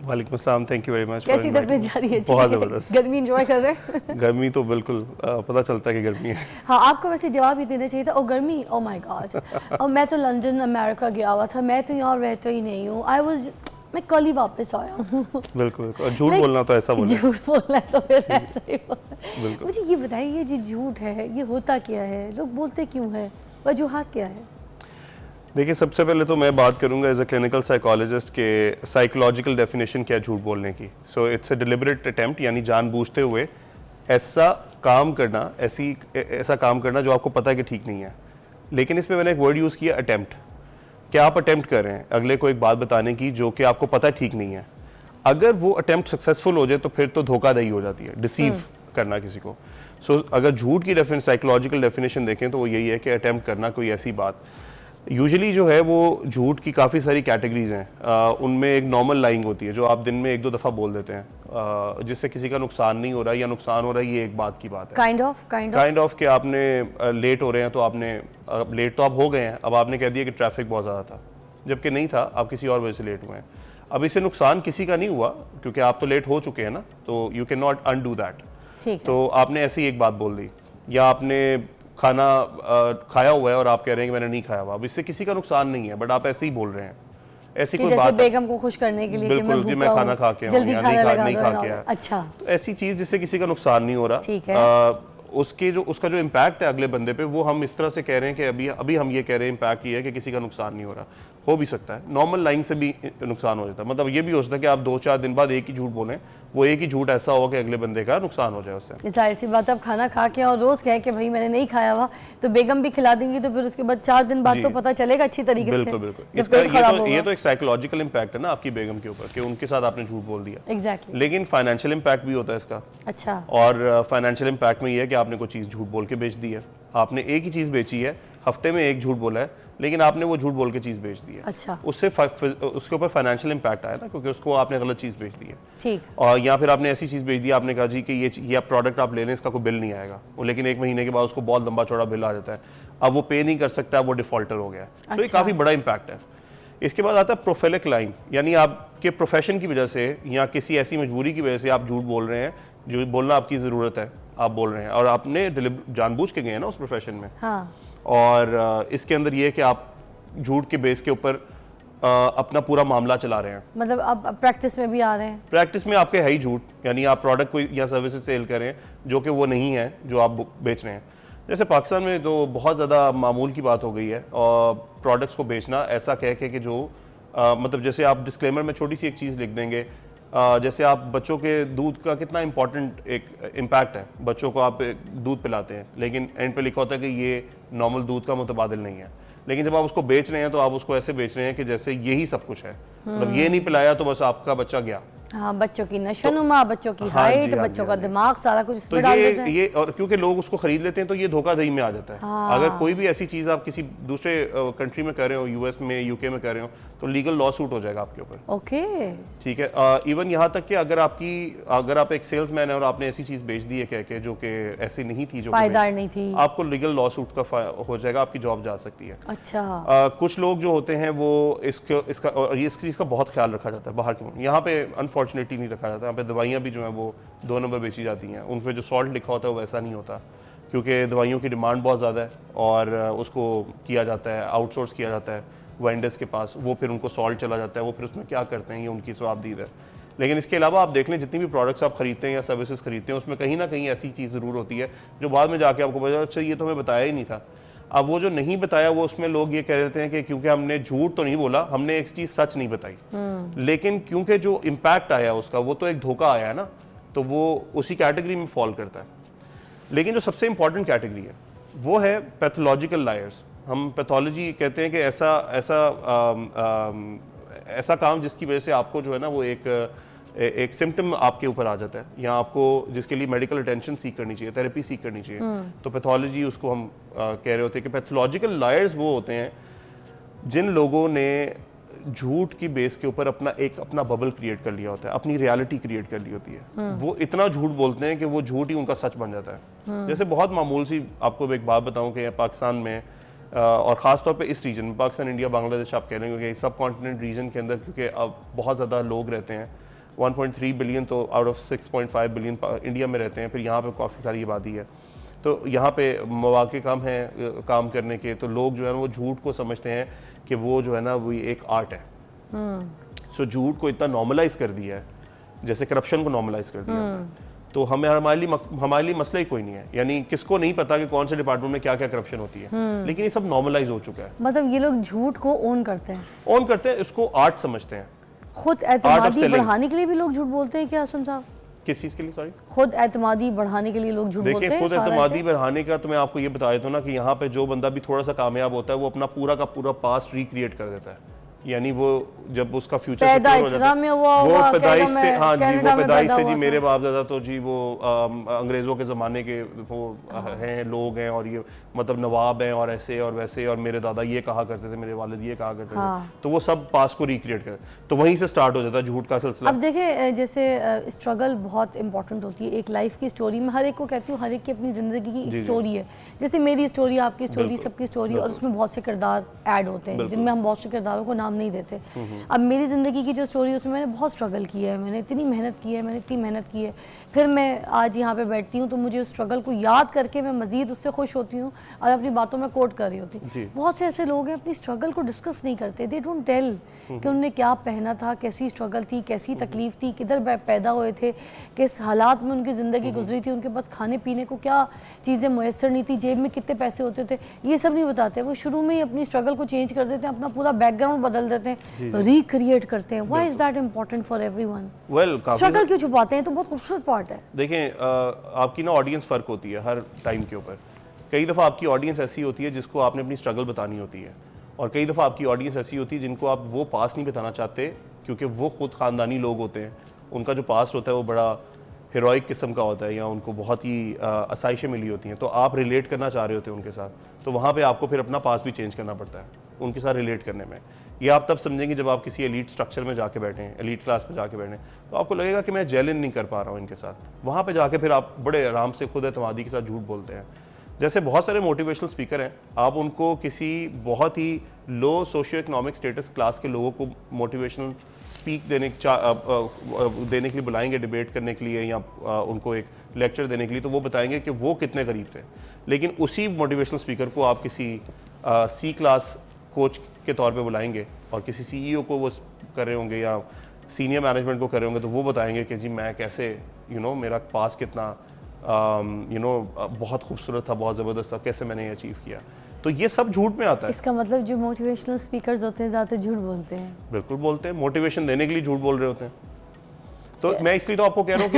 वालेकुम अस्सलाम, थैंक यू वेरी मच। कैसी तबीयत जा रही है? बहुत ज़बरदस्त। गर्मी एंजॉय कर रहे हैं? गर्मी तो बिल्कुल पता चलता है कि गर्मी है। हाँ, आपको वैसे जवाब ही देना चाहिए था। ओ गर्मी, ओ माय गॉड। और मैं तो लंदन अमेरिका गया हुआ था, मैं तो यहाँ रहता ही नहीं हूँ। मैं कल ही वापस आया हूँ। बिल्कुल, और झूठ बोलना तो ऐसा बोलना, झूठ बोलना है तो फिर ऐसा ही बोलना। मुझे ये बताइए, ये जो झूठ है ये होता क्या है, लोग बोलते क्यों है, वजूहात क्या है? देखिए, सबसे पहले तो मैं बात करूंगा एज अ क्लिनिकल साइकोलॉजिस्ट के साइकोलॉजिकल डेफिनेशन क्या झूठ बोलने की। So it's a deliberate attempt, यानी जानबूझते हुए ऐसा काम करना जो आपको पता है कि ठीक नहीं है। लेकिन इसमें मैंने एक वर्ड यूज़ किया, अटेम्प्ट। क्या आप अटेम्प्ट कर रहे हैं अगले को एक बात बताने की जो कि आपको पता ठीक नहीं है। अगर वो अटेम्प्ट सक्सेसफुल हो जाए तो फिर तो धोखाधड़ी हो जाती है, डिसीव करना किसी को। सो अगर झूठ की साइकोलॉजिकल डेफिनेशन देखें तो वो यही है कि अटेम्प्ट करना कोई ऐसी बात। यूजुअली जो है वो झूठ की काफ़ी सारी कैटेगरीज हैं। उनमें एक नॉर्मल लाइंग होती है जो आप दिन में 1-2 दफ़ा बोल देते हैं, जिससे किसी का नुकसान नहीं हो रहा है या नुकसान हो रहा है, ये एक बात की बात है। काइंड ऑफ कि आपने लेट हो रहे हैं तो आपने लेट तो आप हो गए हैं, अब आपने कह दिया कि ट्रैफिक बहुत ज़्यादा था, जबकि नहीं था, आप किसी और वजह से लेट हुए हैं। अब इससे नुकसान किसी का नहीं हुआ क्योंकि आप तो लेट हो चुके हैं ना, तो you can not undo that. तो आपने ऐसी एक बात बोल दी, या आपने खाना खाया हुआ है और आप कह रहे हैं कि मैंने नहीं खाया हुआ, अब इससे किसी का नुकसान नहीं है, बट आप ऐसे ही बोल रहे हैं, ऐसी कि कोई जैसे बात बेगम को खुश करने के लिए कि बिल्कुल कि मैं भूखा खाना हूँ, खा के आऊं जल्दी या खाना लगा नहीं दो खा ना। के आया। अच्छा, तो ऐसी चीज जिससे किसी का नुकसान नहीं हो रहा, ठीक है। उसका जो इम्पैक्ट है अगले बंदे पे, वो हम इस तरह से कह रहे हैं कि अभी हम ये कह रहे हैं इम्पैक्ट ये है कि किसी का नुकसान नहीं हो रहा। हो भी सकता है नॉर्मल लाइन से भी नुकसान हो जाता है, मतलब ये भी हो सकता है कि आप 2-4 दिन बाद एक ही झूठ बोलें, वो एक ही झूठ ऐसा हो कि अगले बंदे का नुकसान हो जाए उससे। जाहिर सी बात है, अब खाना खा के और रोज कहे कि भाई मैंने नहीं खाया हुआ, तो बेगम भी खिला देंगी, तो फिर उसके बाद 4 दिन बाद जी। तो पता चलेगा अच्छी तरीके से। बिल्कुल बिल्कुल, जब इसका पेट खराब ये होगा। तो एक साइकोलॉजिकल इम्पैक्ट है ना आपकी बेगम के ऊपर कि उनके साथ आपने झूठ बोल दिया। एग्जैक्टली। लेकिन फाइनेंशियल इम्पैक्ट भी होता है इसका, अच्छा, और फाइनेंशियल इम्पैक्ट में ये है कि आपने कोई चीज़ झूठ बोल के बेच दी है, आपने एक ही चीज़ बेची है, हफ्ते में एक झूठ बोला है, लेकिन आपने वो झूठ बोल के चीज़ बेच दी है। अच्छा, उससे उसके ऊपर फाइनेंशियल इम्पैक्ट आया ना, क्योंकि उसको आपने गलत चीज़ बेच दी है। ठीक। और या फिर आपने ऐसी चीज़ बेच दी, आपने कहा जी कि ये प्रोडक्ट आप ले लें, इसका कोई बिल नहीं आएगा, वो लेकिन 1 महीने के बाद उसको बहुत लंबा चौड़ा बिल आ जाता है, अब वो पे नहीं कर सकता, वो डिफॉल्टर हो गया। तो ये अच्छा। काफ़ी बड़ा इम्पैक्ट है। इसके बाद आता है प्रोफाइलिक लाइन, यानी आपके प्रोफेशन की वजह से या किसी ऐसी मजबूरी की वजह से आप झूठ बोल रहे हैं, जो बोलना आपकी ज़रूरत है आप बोल रहे हैं, और आपने जानबूझ के गए हैं ना उस प्रोफेशन में। हाँ, और इसके अंदर ये है कि आप झूठ के बेस के ऊपर अपना पूरा मामला चला रहे हैं। मतलब अब प्रैक्टिस में भी आ रहे हैं। प्रैक्टिस में आपके है ही झूठ, यानी आप प्रोडक्ट कोई या सर्विसेज सेल करें जो कि वो नहीं है जो आप बेच रहे हैं। जैसे पाकिस्तान में तो बहुत ज़्यादा मामूल की बात हो गई है और प्रोडक्ट्स को बेचना ऐसा कह के कि जो मतलब जैसे आप डिस्क्लेमर में छोटी सी एक चीज़ लिख देंगे, जैसे आप बच्चों के दूध का कितना इंपॉर्टेंट एक इम्पैक्ट है, बच्चों को आप दूध पिलाते हैं, लेकिन एंड पे लिखा होता है कि ये नॉर्मल दूध का मुतबादिल नहीं है, लेकिन जब आप उसको बेच रहे हैं तो आप उसको ऐसे बेच रहे हैं कि जैसे यही सब कुछ है, मतलब ये नहीं पिलाया तो बस आपका बच्चा गया। हाँ, बच्चों की नशोनुमा, बच्चों की हाँ जी, हाइट, हाँ जी, बच्चों हाँ का जी। दिमाग, सारा कुछ तो इसमें डाल देते हैं। ये और क्योंकि लोग उसको खरीद लेते हैं तो ये धोखाधड़ी में आ जाता है। हाँ। अगर कोई भी ऐसी चीज़ आप किसी दूसरे कंट्री में कर रहे हो, यूएस में, यूके में कर रहे हो, तो लीगल लॉ सूट हो जाएगा आपके ऊपर। ओके, ठीक है। इवन यहाँ तक कि अगर आप एक सेल्समैन है और आपने ऐसी चीज़ बेच दी है कह के जो कि ऐसी नहीं थी, जो पायदार नहीं थी, आपको लीगल लॉ सूट का हो जाएगा, आपकी जॉब जा सकती है। अच्छा। कुछ लोग जो होते हैं वो इसका और इस चीज़ का बहुत ख्याल रखा जाता है बाहर के। यहाँ पे अनफॉर्चुनेटली नहीं रखा जाता। यहाँ पे दवाइयाँ भी जो हैं वो 2 नंबर बेची जाती हैं, उन पर जो सॉल्ट लिखा होता है वो वैसा नहीं होता, क्योंकि दवाइयों की डिमांड बहुत ज़्यादा है और उसको किया जाता है, आउटसोर्स किया जाता है वेंडर्स के पास, वो फिर उनको सॉल्ट चला जाता है, वो फिर उसमें क्या करते हैं ये उनकी स्वाबदीद है। लेकिन इसके अलावा आप देख लें जितनी भी प्रोडक्ट्स आप खरीदते हैं या सर्विसेज खरीदते हैं, उसमें कहीं ना कहीं ऐसी चीज़ ज़रूर होती है जो बाद में जाके आपको पता, अच्छा ये तो हमें बताया ही नहीं था। अब वो जो नहीं बताया वो उसमें लोग ये कह रहे हैं कि क्योंकि हमने झूठ तो नहीं बोला, हमने एक चीज़ सच नहीं बताई, लेकिन क्योंकि जो इम्पैक्ट आया उसका वो तो एक धोखा आया ना, तो वो उसी कैटेगरी में फॉल करता है। लेकिन जो सबसे इंपॉर्टेंट कैटेगरी है वो है पैथोलॉजिकल लायर्स। हम पैथोलॉजी कहते हैं कि ऐसा काम जिसकी वजह से आपको जो है ना वो एक सिम्टम आपके ऊपर आ जाता है या आपको जिसके लिए मेडिकल अटेंशन सीख करनी चाहिए, थेरेपी सीख करनी चाहिए, तो पैथोलॉजी उसको हम कह रहे होते हैं कि पैथोलॉजिकल लायर्स वो होते हैं जिन लोगों ने झूठ की बेस के ऊपर अपना बबल क्रिएट कर लिया होता है, अपनी रियलिटी क्रिएट कर ली होती है। वो इतना झूठ बोलते हैं कि वो झूठ ही उनका सच बन जाता है। जैसे बहुत मामूल सी आपको एक बात बताऊं कि पाकिस्तान में और ख़ास तौर पे इस रीजन में, पाकिस्तान, इंडिया, बांग्लादेश आप कह रहे हैं, सब कॉन्टिनेंट रीजन के अंदर, क्योंकि अब बहुत ज़्यादा लोग रहते हैं, 1.3 बिलियन तो आउट ऑफ 6.5 बिलियन इंडिया में रहते हैं, फिर यहाँ पे काफ़ी सारी आबादी है, तो यहाँ पे मौके कम हैं काम करने के, तो लोग जो है ना वो झूठ को समझते हैं कि वो जो है ना वो एक आर्ट है। सो झूठ को इतना नॉर्मलाइज कर दिया है, जैसे करप्शन को नॉर्मलाइज कर दिया है। तो हमारे लिए मसला ही कोई नहीं है, यानी किसको नहीं पता कि कौन से डिपार्टमेंट में क्या क्या करप्शन होती है, लेकिन ये सब नॉर्मलाइज हो चुका है। मतलब ये लोग झूठ को ओन करते हैं, इसको आर्ट समझते हैं। खुद एतमादी बढ़ाने के लिए भी लोग झूठ बोलते हैं क्या हसन साहब? किस चीज़ के लिए? सॉरी, खुद एतमादी बढ़ाने के लिए लोग झूठ बोलते हैं। देखिए, खुद एतमादी बढ़ाने का तो मैं आपको ये बता देता हूँ ना कि यहाँ पे जो बंदा भी थोड़ा सा कामयाब होता है वो अपना पूरा का पूरा पास्ट रिक्रिएट कर देता है, यानी वो जब उसका फ्यूचर सिक्योर हो जाता है, वो पैदाइश से, हाँ जी, वो पैदाइश से जी मेरे बाप दादा तो जी वो अंग्रेज़ों के ज़माने के वो हैं लोग हैं और ये मतलब नवाब हैं और ऐसे और वैसे, और मेरे दादा ये कहा करते थे, मेरे वालिद ये कहा करते थे, तो वो सब पास्ट को रिक्रिएट कर, तो वहीं से स्टार्ट हो जाता है झूठ का सिलसिला। अब देखिए, जैसे स्ट्रगल बहुत इंपॉर्टेंट होती है एक लाइफ की स्टोरी में, हर एक को कहती हूँ, हर एक की अपनी ज़िंदगी की स्टोरी है, जैसे मेरी स्टोरी, आपकी स्टोरी, सबकी स्टोरी, और उसमें बहुत से किरदार ऐड होते हैं जिनमें हम बहुत से किरदारों को नाम अंजाम नहीं देते। अब मेरी ज़िंदगी की जो स्टोरी उसमें मैंने बहुत स्ट्रगल किया है, मैंने इतनी मेहनत की है, मैंने इतनी मेहनत की है, फिर मैं आज यहाँ पे बैठती हूँ तो मुझे उस स्ट्रगल को याद करके मैं मज़ीद उससे खुश होती हूँ और अपनी बातों में कोट कर रही होती। बहुत से ऐसे लोग हैं अपनी स्ट्रगल को डिस्कस नहीं करते, दे डोंट टेल कि उन्होंने क्या पहना था, कैसी स्ट्रगल थी, कैसी तकलीफ़ थी, किधर पैदा हुए थे, किस हालात में उनकी ज़िंदगी गुजरी थी, उनके पास खाने पीने को क्या चीज़ें मुयसर नहीं थी, जेब में कितने पैसे होते थे, ये सब नहीं बताते। वो शुरू में ही अपनी स्ट्रगल को चेंज कर देते हैं, अपना पूरा बैकग्राउंड बदल देते हैं, रिक्रिएट करते हैं। Why is that important for everyone? Well struggle क्यों छुपाते हैं? तो बहुत खूबसूरत पार्ट है। देखें, आपकी ना ऑडियंस फ़र्क होती है हर टाइम के ऊपर। कई दफ़ा आपकी ऑडियंस ऐसी होती है जिसको आपने अपनी स्ट्रगल बतानी होती है, और कई दफ़ा आपकी ऑडियंस ऐसी होती है जिनको आप वो पास नहीं बताना चाहते क्योंकि वो खुद ख़ानदानी लोग होते हैं, उनका जो पास्ट होता है वो बड़ा हीरोइक किस्म का होता है या उनको बहुत ही आसाइशें मिली होती हैं, तो आप रिलेट करना चाह रहे होते हैं उनके साथ, तो वहाँ पे आपको फिर अपना पास भी चेंज करना पड़ता है उनके साथ रिलेट करने में। ये आप तब समझेंगे जब आप किसी एलीट स्ट्रक्चर में जाके बैठें, एलीट क्लास में जाके बैठें, तो आपको लगेगा कि मैं जेल इन नहीं कर पा रहा हूँ इनके साथ। वहाँ पे जाके फिर आप बड़े आराम से खुद एतमादी के साथ झूठ बोलते हैं। जैसे बहुत सारे मोटिवेशनल स्पीकर हैं, आप उनको किसी बहुत ही लो सोशियो इकोनॉमिक स्टेटस क्लास के लोगों को मोटिवेशनल स्पीक देने के लिए बुलाएंगे, डिबेट करने के लिए या उनको एक लेक्चर देने के लिए, तो वो बताएंगे कि वो कितने करीब थे। लेकिन उसी मोटिवेशनल स्पीकर को आप किसी सी क्लास कोच के तौर पे बुलाएंगे और किसी सीईओ को वो कर रहे होंगे या सीनियर मैनेजमेंट को कर रहे होंगे, तो वो बताएंगे कि जी मैं कैसे मेरा पास कितना बहुत खूबसूरत था, बहुत ज़बरदस्त था, कैसे मैंने ये अचीव किया। तो ये सब झूठ में आता है। इसका मतलब जो मोटिवेशनल स्पीकर्स होते हैं ज़्यादातर झूठ बोलते हैं। बिल्कुल बोलते हैं, मोटिवेशन देने के लिए झूठ बोल रहे होते हैं। तो मैं इसलिए तो आपको कह रहा हूँ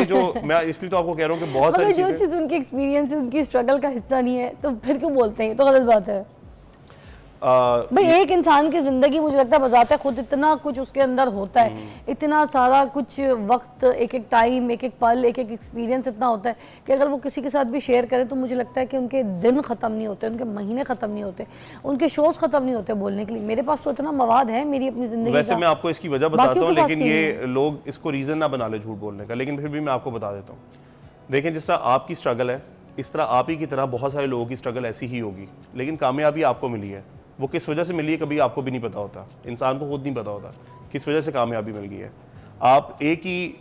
कि बहुत सारी जो चीज़ उनके एक्सपीरियंस है, उनकी स्ट्रगल का हिस्सा नहीं है, तो फिर क्यों बोलते हैं? तो गलत बात है। भाई एक इंसान की ज़िंदगी मुझे लगता है बजाते खुद इतना कुछ उसके अंदर होता है, इतना सारा कुछ वक्त, एक एक टाइम, एक एक पल, एक एक एक्सपीरियंस इतना होता है कि अगर वो किसी के साथ भी शेयर करें तो मुझे लगता है कि उनके दिन ख़त्म नहीं होते, उनके महीने ख़त्म नहीं होते, उनके शोज़ ख़त्म नहीं होते बोलने के लिए। मेरे पास तो इतना मवाद है मेरी अपनी ज़िंदगी। वैसे मैं आपको इसकी वजह बताता हूँ, लेकिन ये लोग इसको रीज़न ना बना ले झूठ बोलने का, लेकिन फिर भी मैं आपको बता देता हूँ। देखें, जिस तरह आपकी स्ट्रगल है, इस तरह आप ही की तरह बहुत सारे लोगों की स्ट्रगल ऐसी ही होगी, लेकिन कामयाबी आपको मिली है। वो किस वजह से मिली है कभी आपको भी नहीं पता होता, इंसान को खुद नहीं पता होता किस वजह से कामयाबी मिल गई है। आप एक ही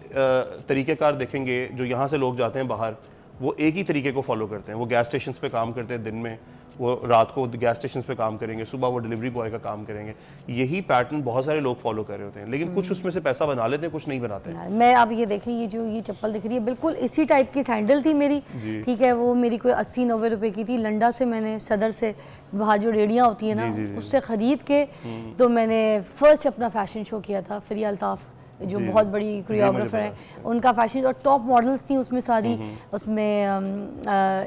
तरीक़ेकार देखेंगे, जो यहाँ से लोग जाते हैं बाहर, वो एक ही तरीके को फॉलो करते हैं। वो गैस स्टेशन पे काम करते हैं दिन में, वो रात को गैस स्टेशन पे काम करेंगे, सुबह वो डिलीवरी बॉय का काम करेंगे। यही पैटर्न बहुत सारे लोग फॉलो कर रहे होते हैं, लेकिन कुछ उसमें से पैसा बना लेते हैं, कुछ नहीं बनाते। मैं अब ये देखें, ये चप्पल दिख रही है, बिल्कुल इसी टाइप की सैंडल थी मेरी, ठीक है, वो मेरी कोई 80-90 रुपए की थी। लंडा से मैंने सदर से वहाँ जो रेडियाँ होती है ना, उससे ख़रीद के तो मैंने फर्स्ट अपना फैशन शो किया था। फिरिया अल्ताफ़ जो बहुत बड़ी कोरियोग्राफर हैं, उनका फैशन, और टॉप मॉडल्स थी उसमें सारी, उसमें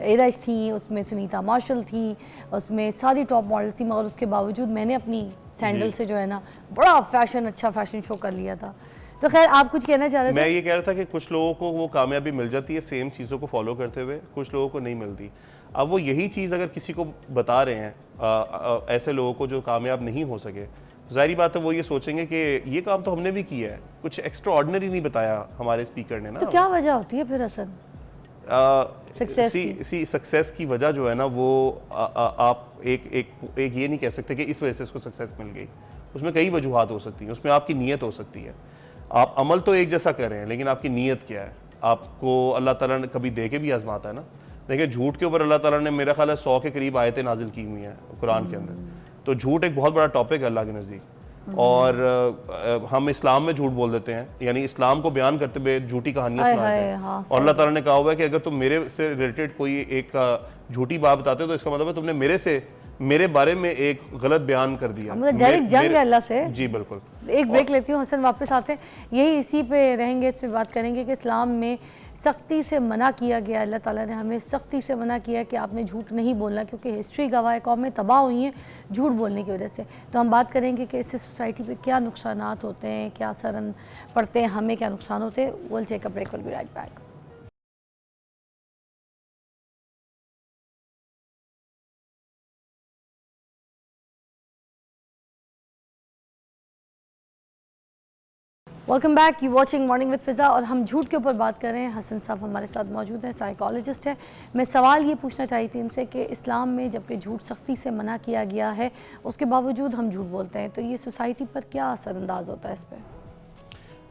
एरज थी, उसमें सुनीता मार्शल थी, उसमें सारी टॉप मॉडल्स थी, मगर उसके बावजूद मैंने अपनी सैंडल से जो है ना बड़ा अच्छा फैशन शो कर लिया था। तो खैर, आप कुछ कहना चाह रहे थे? मैं ये कह रहा था कि कुछ लोगों को वो कामयाबी मिल जाती है सेम चीज़ों को फॉलो करते हुए, कुछ लोगों को नहीं मिलती। अब वो यही चीज़ अगर किसी को बता रहे हैं, ऐसे लोगों को जो कामयाब नहीं हो सके, जाहिर बात है वो ये सोचेंगे कि ये काम तो हमने भी किया है, कुछ एक्स्ट्रा ऑर्डिनरी नहीं बताया हमारे स्पीकर ने ना। तो क्या वजह होती है फिर असल सक्सेस की वजह जो है ना, वो आप एक ये नहीं कह सकते कि इस वजह से इसको सक्सेस मिल गई। उसमें कई वजूहात हो सकती हैं, उसमें आपकी नीयत हो सकती है। आप अमल तो एक जैसा कर रहे हैं, लेकिन आपकी नीयत क्या है, आपको अल्लाह ताला ने कभी दे के भी आजमाता है ना। देखिए, झूठ के ऊपर अल्लाह ताला ने मेरा ख्याल है 100 के करीब आयतें नाजिल की हुई हैं कुरान के अंदर। तो झूठ एक बहुत बड़ा टॉपिक है अल्लाह के नज़दीक, और हम इस्लाम में झूठ बोल देते हैं, यानी इस्लाम को बयान करते हुए झूठी कहानियां सुनाते हैं। और अल्लाह ताला ने कहा हुआ है कि अगर तुम मेरे से रिलेटेड कोई एक झूठी बात बताते हो तो इसका मतलब है तुमने मेरे बारे में एक गलत बयान कर दिया। मतलब डायरेक्ट जंग है अल्लाह से। जी बिल्कुल। एक ब्रेक लेती हूँ, हसन वापस आते हैं, यही इसी पे रहेंगे, इस पे बात करेंगे कि इस्लाम में सख्ती से मना किया गया, अल्लाह ताला ने हमें सख्ती से मना किया कि आपने झूठ नहीं बोलना, क्योंकि हिस्ट्री गवाह है कौमें तबाह हुई हैं झूठ बोलने की वजह से। तो हम बात करेंगे कि इससे सोसाइटी पे क्या नुकसानात होते हैं, क्या असर पड़ते हैं, हमें क्या नुकसान होते हैं। Will take a break, will be right back. Welcome back, you watching morning with Fiza और हम झूठ के ऊपर बात कर रहे हैं। हसन साहब हमारे साथ मौजूद हैं, साइकोलॉजिस्ट है। मैं सवाल ये पूछना चाही थी इनसे कि इस्लाम में जबकि झूठ सख्ती से मना किया गया है, उसके बावजूद हम झूठ बोलते हैं, तो ये सोसाइटी पर क्या असरअंदाज होता है इस पर?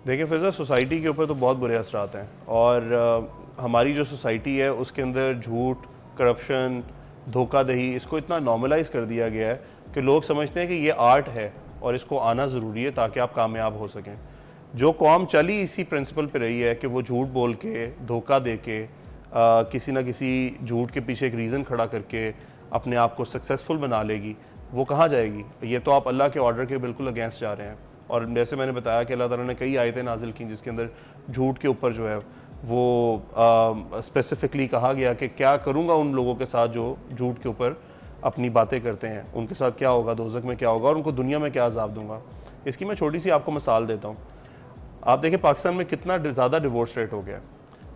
देखिए फिज़ा, सोसाइटी के ऊपर तो बहुत बुरे असरात हैं और हमारी जो सोसाइटी है उसके अंदर झूठ, करप्शन, धोखाधड़ी, इसको इतना नॉर्मलाइज कर दिया गया है कि लोग समझते हैं कि ये आर्ट है और इसको आना ज़रूरी है ताकि आप कामयाब हो सकें। जो कौम चली इसी प्रिंसिपल पे रही है कि वो झूठ बोल के, धोखा दे के, किसी ना किसी झूठ के पीछे एक रीज़न खड़ा करके अपने आप को सक्सेसफुल बना लेगी, वो कहाँ जाएगी? ये तो आप अल्लाह के ऑर्डर के बिल्कुल अगेंस्ट जा रहे हैं। और जैसे मैंने बताया कि अल्लाह ताला ने कई आयतें नाजिल की जिसके अंदर झूठ के ऊपर जो है वो स्पेसिफिकली कहा गया कि क्या करूँगा उन लोगों के साथ जो झूठ के ऊपर अपनी बातें करते हैं, उनके साथ क्या होगा, दोज़ख में क्या होगा और उनको दुनिया में क्या अज़ाब दूंगा। इसकी मैं छोटी सी आपको मिसाल देता हूँ। आप देखें पाकिस्तान में कितना ज़्यादा डिवोर्स रेट हो गया है।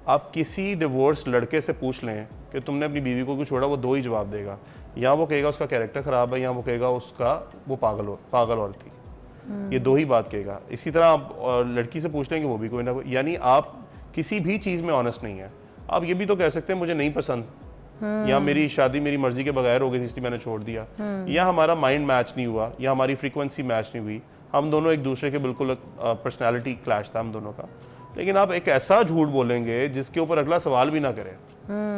आप किसी डिवोर्स लड़के से पूछ लें कि तुमने अपनी बीवी को क्यों छोड़ा, वो दो ही जवाब देगा। या वो कहेगा उसका कैरेक्टर ख़राब है, या वो कहेगा उसका वो पागल औरत थी। ये दो ही बात कहेगा। इसी तरह आप लड़की से पूछ लेंगे, वो भी कोई ना कोई, यानी आप किसी भी चीज़ में ऑनेस्ट नहीं है। आप ये भी तो कह सकते हैं मुझे नहीं पसंद, या मेरी शादी मेरी मर्जी के बगैर हो गई थी इसलिए मैंने छोड़ दिया, या हमारा माइंड मैच नहीं हुआ, या हमारी फ्रीक्वेंसी मैच नहीं हुई, हम दोनों एक दूसरे के बिल्कुल पर्सनैलिटी क्लैश था हम दोनों का। लेकिन आप एक ऐसा झूठ बोलेंगे जिसके ऊपर अगला सवाल भी ना करे,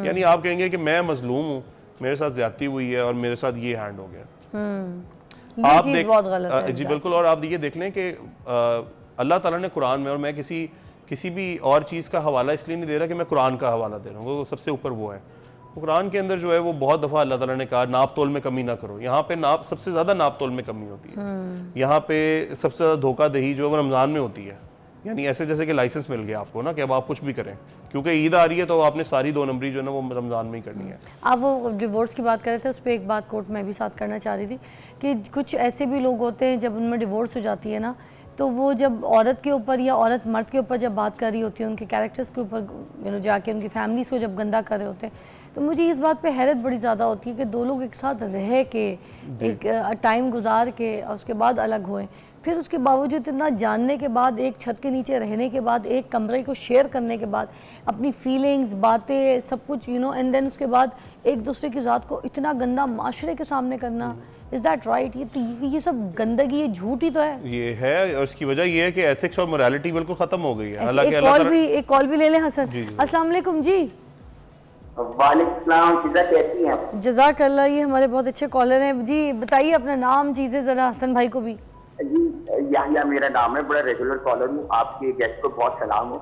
यानी आप कहेंगे कि मैं मजलूम हूँ, मेरे साथ ज्यादती हुई है और मेरे साथ ये हैंड हो गया। ये चीज़ बहुत गलत है जी बिल्कुल। और आप ये देख लें कि अल्लाह ताला ने कुरान में, और मैं किसी भी और चीज़ का हवाला इसलिए नहीं दे रहा कि मैं कुरान का हवाला दे रहा हूँ, वो सबसे ऊपर वो है। कुरान के अंदर जो है वो बहुत दफ़ा अल्लाह ताला ने कहा नाप तोल में कमी ना करो। यहाँ पे सबसे ज़्यादा नाप तोल में कमी होती है। यहाँ पे सबसे ज़्यादा धोखाधड़ी जो है वो रमज़ान में होती है। यानी ऐसे जैसे कि लाइसेंस मिल गया आपको ना कि अब आप कुछ भी करें, क्योंकि ईद आ रही है तो आपने सारी 2 नंबरी जो है ना वो रमज़ान में ही करनी है। आप वो डिवोर्स की बात कर रहे थे, उस पर एक बात कोर्ट में भी साथ करना चाह रही थी कि कुछ ऐसे भी लोग होते हैं जब उनमें डिवोर्स हो जाती है ना, तो वो जब औरत के ऊपर या औरत मर्द के ऊपर जब बात कर रही होती है, उनके कैरेक्टर्स के ऊपर जाके उनकी फैमिलीज़ को जब गंदा कर रहे होते हैं, तो मुझे इस बात पे हैरत बड़ी ज़्यादा होती है कि दो लोग एक साथ रह के एक टाइम गुजार के और उसके बाद अलग हुए, फिर उसके बावजूद इतना जानने के बाद, एक छत के नीचे रहने के बाद, एक कमरे को शेयर करने के बाद, अपनी फीलिंग्स, बातें, सब कुछ एंड देन उसके बाद एक दूसरे की ज़ात को इतना गंदा माशरे के सामने करना, इज़ दैट राइट? ये सब गंदगी, ये झूठ ही तो है। ये है, और इसकी वजह ये है कि एथिक्स और मोरालिटी बिल्कुल ख़त्म हो गई है। एक कॉल भी ले लें हसन। अस्सलाम वालेकुम जी। वालेकुम, कैसी हैं? जज़ाकल्लाह, ये हमारे बहुत अच्छे कॉलर हैं जी। बताइए अपना नाम, चीज़ें ज़रा हसन भाई को भी। जी या मेरा नाम है, बड़ा रेगुलर कॉलर हूँ। आपके गेस्ट को बहुत सलाम हो।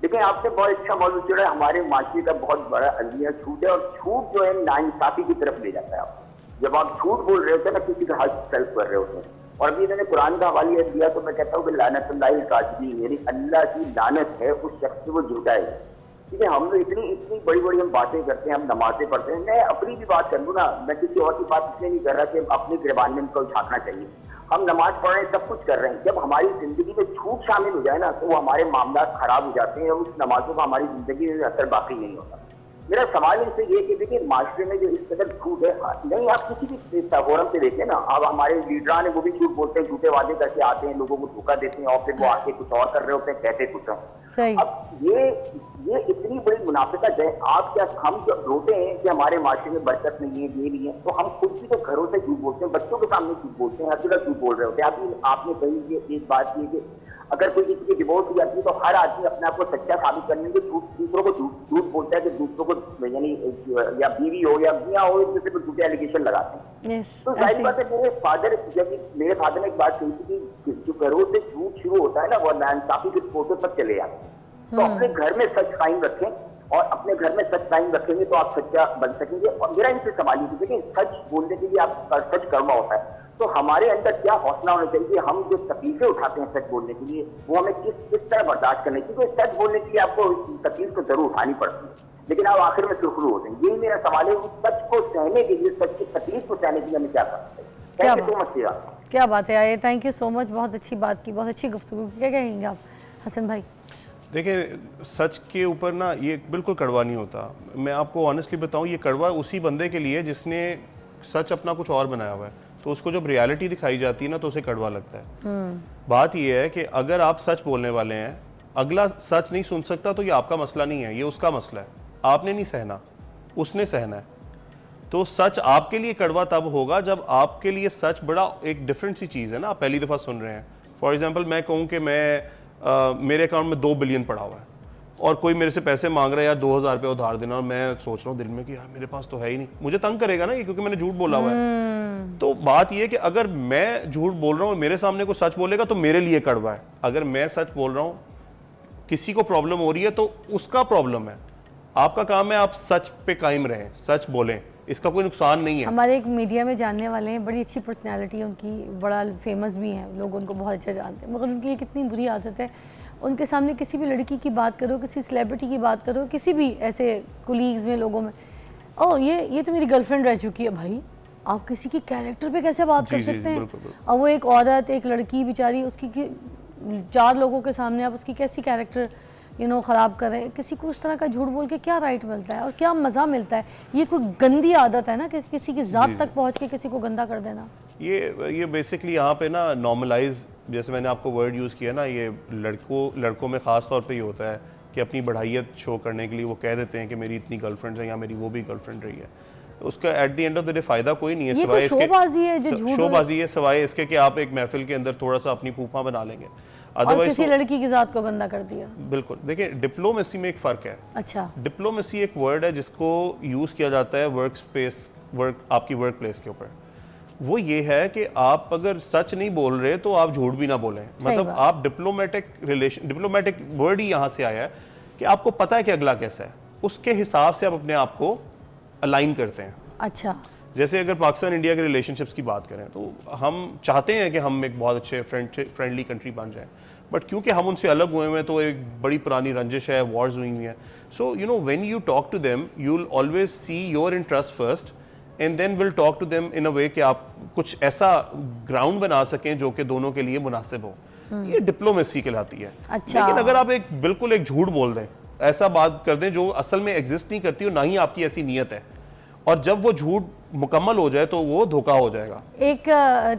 लेकिन आपसे बहुत अच्छा मौजूद जो है, हमारे माशरे का बहुत बड़ा अलमिया झूठ है, और झूठ जो है नाइंसाफी की तरफ ले जाता है आपको। जब आप झूठ बोल रहे होते हैं ना, किसी का हक सेल्फ कर रहे होते हैं। और अभी इन्होंने कुरान का हवाला दिया तो मैं कहता हूँ कि लानतुल्लाहिल काज़िबीन, यानी अल्लाह की लानत है उस शख्स से वो झूठा है। ठीक है, हम लोग इतनी बड़ी बड़ी हम बातें करते हैं, हम नमाजें पढ़ते हैं। मैं अपनी भी बात कर लूँ ना, मैं किसी और की बात इसलिए नहीं कर रहा कि अपनी गिरबान में इनको झांकना चाहिए। हम नमाज पढ़ रहे हैं, सब कुछ कर रहे हैं, जब हमारी जिंदगी में झूठ शामिल हो जाए ना तो वो हमारे मामला खराब हो जाते हैं, और उस नमाजों का हमारी जिंदगी में असर बाकी नहीं होता। मेरा सवाल इनसे ये कि देखिए माशरे में जो इस कदर झूठ है, नहीं आप किसी भी फोरम पे देखें ना, अब हमारे लीडरान है वो भी झूठ बोलते हैं, झूठे वादे करके आते हैं, लोगों को धोखा देते हैं, और फिर वो आके कुछ और कर रहे होते हैं, कहते कुछ हैं। अब ये इतनी बड़ी मुनाफिकत है। आप क्या, हम जब रोते हैं कि हमारे माशरे में बरकत नहीं है, ये नहीं है, तो हम खुद भी तो घरों से झूठ बोलते हैं, बच्चों के सामने झूठ बोलते हैं, हर जगह झूठ बोल रहे होते हैं। आपने कही एक बात की कि अगर कोई किसी की डिवोर्स हो जाती है तो हर आदमी अपने आप को सच्चा साबित करने के दूसरों को झूठ बोलता है, कि दूसरों को यानी या बीवी हो या मियाँ हो, एक दूसरे पर झूठे एलिगेशन लगाते हैं। तो जाहिर बात है, मेरे फादर ने एक बात कही थी कि जो घरों से झूठ शुरू होता है ना, वो नाइंसाफी के फोटो तक चले जाते हैं। तो अपने घर में सच कायम रखें, और अपने घर में सच कायम रखेंगे तो आप सच्चा बन सकेंगे। और मेरा इनसे सवाल ये कि सच बोलने के लिए आप सच करना होता है, तो हमारे अंदर क्या हौसला होना चाहिए? हम जो तकलीफें उठाते हैं सच बोलने के लिए, वो हमें किस तरह बर्दाश्त करनी चाहिए? क्योंकि सच बोलने के लिए आपको तकलीफ को जरूर उठानी पड़ती है, लेकिन आप आखिर में सुरखरू होते हैं। यही मेरा सवाल है, उस सच को सहने के लिए, सच की तकलीफ को सहने के लिए हमें क्या करना चाहिए? क्या बात है आए, थैंक यू सो मच, बहुत अच्छी बात की, बहुत अच्छी गुफ्तगू की। क्या कहेंगे आप हसन भाई? देखिए, सच के ऊपर ना ये बिल्कुल कड़वा नहीं होता। मैं आपको ऑनेस्टली बताऊं, ये कड़वा उसी बंदे के लिए जिसने सच अपना कुछ और बनाया हुआ है। तो उसको जब रियलिटी दिखाई जाती है ना तो उसे कड़वा लगता है। बात यह है कि अगर आप सच बोलने वाले हैं, अगला सच नहीं सुन सकता तो ये आपका मसला नहीं है, ये उसका मसला है। आपने नहीं सहना, उसने सहना है। तो सच आपके लिए कड़वा तब होगा जब आपके लिए सच बड़ा एक डिफरेंट सी चीज़ है ना, आप पहली दफ़ा सुन रहे हैं। फॉर एग्जांपल मैं कहूँ कि मेरे अकाउंट में 2 बिलियन पड़ा हुआ है और कोई मेरे से पैसे मांग रहा है यार 2000 रुपये उधार देना, और मैं सोच रहा हूँ दिल में कि यार मेरे पास तो है ही नहीं, मुझे तंग करेगा ना ये, क्योंकि मैंने झूठ बोला हुआ है। तो बात ये है कि अगर मैं झूठ बोल रहा हूँ मेरे सामने कोई सच बोलेगा तो मेरे लिए कड़वा है। अगर मैं सच बोल रहा हूँ, किसी को प्रॉब्लम हो रही है तो उसका प्रॉब्लम है। आपका काम है आप सच पे कायम रहें, सच बोलें, इसका कोई नुकसान नहीं है। हमारे एक मीडिया में जानने वाले हैं, बड़ी अच्छी पर्सनालिटी है उनकी, बड़ा फेमस भी हैं, लोग उनको बहुत अच्छा जानते हैं, मगर उनकी एक इतनी बुरी आदत है, उनके सामने किसी भी लड़की की बात करो, किसी सेलिब्रिटी की बात करो, किसी भी ऐसे कुलीग्स में, लोगों में, ओ ये तो मेरी गर्लफ्रेंड रह चुकी है। भाई आप किसी की कैरेक्टर पे कैसे बात कर सकते हैं? और वो एक औरत, एक लड़की बेचारी, उसकी 4 लोगों के सामने आप उसकी कैसी कैरेक्टर ख़राब कर रहे हैं। किसी को उस तरह का झूठ बोल के क्या राइट मिलता है और क्या मज़ा मिलता है? ये कोई गंदी आदत है ना कि किसी की ज़ात तक पहुंच के किसी को गंदा कर देना। ये बेसिकली यहाँ पे ना नॉर्मलाइज, जैसे मैंने आपको वर्ड यूज़ किया ना, ये लड़कों में ख़ास तौर पे ये होता है कि अपनी बढ़ाइयत शो करने के लिए वो कह देते हैं कि मेरी इतनी गर्लफ्रेंड्स हैं या मेरी वो भी गर्लफ्रेंड रही है। उसका at the end of the day फ़ायदा कोई नहीं है, सिवाय इसके शोबाजी है, सिवाय इसके कि आप एक महफिल के अंदर थोड़ा सा अपनी फूफा बना लेंगे। और किसी लड़की की जात को गंदा कर दिया। बिल्कुल। देखिए डिप्लोमेसी में एक फ़र्क है। अच्छा, डिप्लोमेसी एक वर्ड है जिसको यूज़ किया जाता है आपकी वर्क प्लेस के ऊपर। वो ये है कि आप अगर सच नहीं बोल रहे तो आप झूठ भी ना बोलें। मतलब आप डिप्लोमेटिक वर्ड ही यहाँ से आया है कि आपको पता है कि अगला कैसा है, उसके हिसाब से आप अपने आप को अलाइन करते हैं। अच्छा, जैसे अगर पाकिस्तान इंडिया के रिलेशनशिप्स की बात करें तो हम चाहते हैं कि हम एक बहुत अच्छे फ्रेंडली कंट्री बन जाएं, बट क्योंकि हम उनसे अलग हुए हैं तो एक बड़ी पुरानी रंजिश है, वॉर्स हुई हुई हैं। So when you talk to them you will always see your interest first and then will talk to them in a way कि आप कुछ ऐसा ग्राउंड बना सकें जो कि दोनों के लिए मुनासिब हो। ये डिप्लोमेसी कहलाती है। अच्छा। लेकिन अगर आप बिल्कुल एक झूठ बोल दें, ऐसा बात कर दें जो असल में एग्जिस्ट नहीं करती और ना ही आपकी ऐसी नीयत है, और जब वो झूठ मुकम्मल हो जाए तो वो धोखा हो जाएगा। एक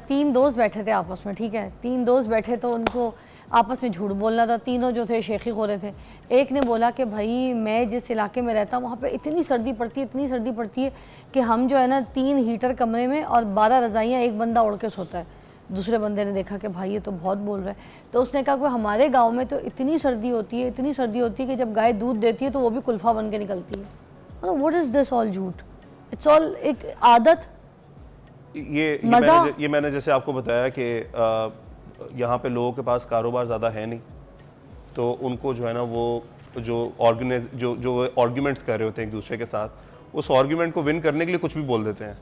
3 दोस्त बैठे थे आपस में, ठीक है, 3 दोस्त बैठे तो उनको आपस में झूठ बोलना था। तीनों जो थे शेखी खोरे थे। एक ने बोला कि भाई मैं जिस इलाके में रहता हूँ वहाँ पे इतनी सर्दी पड़ती है कि हम जो है ना 3 हीटर कमरे में और 12 रज़ाइयाँ, एक बंदा ओढ़ के सोता है। दूसरे बंदे ने देखा कि भाई ये तो बहुत बोल रहा है, तो उसने कहा कि हमारे गाँव में तो इतनी सर्दी होती है कि जब गाय दूध देती है तो वो भी कुल्फ़ा बन के निकलती है। मतलब व्हाट इज़ दिस ऑल झूठ? इट्स ऑल एक आदत। ये मैंने जैसे आपको बताया कि यहाँ पे लोगों के पास कारोबार ज़्यादा है नहीं, तो उनको जो है ना वो जो आर्ग्यूमेंट्स कर रहे होते हैं एक दूसरे के साथ, उस आर्ग्यूमेंट को विन करने के लिए कुछ भी बोल देते हैं,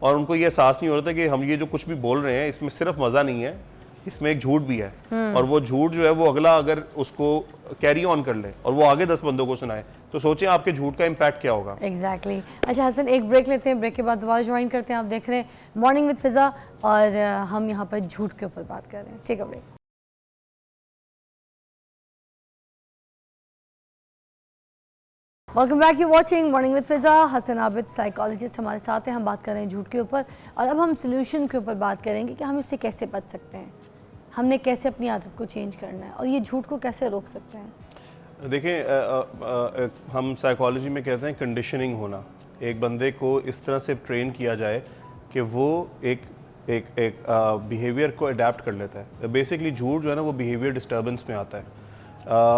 और उनको ये एहसास नहीं होता कि हम ये जो कुछ भी बोल रहे हैं इसमें सिर्फ मज़ा नहीं है, इसमें एक झूठ भी है। और वो झूठ जो है वो अगला अगर उसको कैरी ऑन कर ले और वो आगे 10 बंदों को सुनाए तो सोचें आपके झूठ का इम्पैक्ट क्या होगा। एग्जैक्टली। अच्छा हसन, एक ब्रेक लेते हैं, ब्रेक के बाद दोबारा ज्वाइन करते हैं। आप देख रहे हैं मॉर्निंग विद फिज़ा और हम यहाँ पर झूठ के ऊपर बात कर रहे हैं। ठीक है, break. Welcome back, you watching morning with Fiza. Hasan Abid psychologist हमारे साथ हैं, हम बात कर रहे हैं झूठ के ऊपर, और अब हम सोल्यूशन के ऊपर बात करेंगे कि हम इससे कैसे बच सकते हैं, हमने कैसे अपनी आदत को चेंज करना है और ये झूठ को कैसे रोक सकते हैं। देखें, हम साइकोलॉजी में कहते हैं कंडीशनिंग होना। एक बंदे को इस तरह से ट्रेन किया जाए कि वो एक बिहेवियर को अडेप्ट कर लेता है। बेसिकली झूठ जो है ना वो बिहेवियर डिस्टर्बेंस में आता है।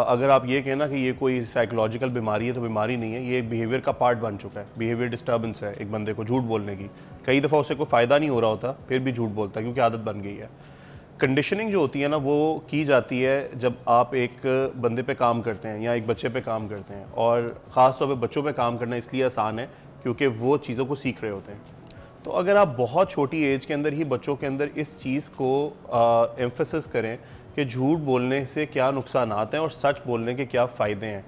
अगर आप ये कहना कि ये कोई साइकोलॉजिकल बीमारी है तो बीमारी नहीं है, ये एक बिहेवियर का पार्ट बन चुका है। बिहेवियर डिस्टर्बेंस है एक बंदे को झूठ बोलने की। कई दफ़ा उसे कोई फ़ायदा नहीं हो रहा होता फिर भी झूठ बोलता है क्योंकि आदत बन गई है। कंडीशनिंग जो होती है ना वो की जाती है जब आप एक बंदे पे काम करते हैं या एक बच्चे पे काम करते हैं, और ख़ास तौर पे बच्चों पे काम करना इसलिए आसान है क्योंकि वो चीज़ों को सीख रहे होते हैं। तो अगर आप बहुत छोटी एज के अंदर ही बच्चों के अंदर इस चीज़ को एम्फेसिस करें कि झूठ बोलने से क्या नुकसानात हैं और सच बोलने के क्या फ़ायदे हैं,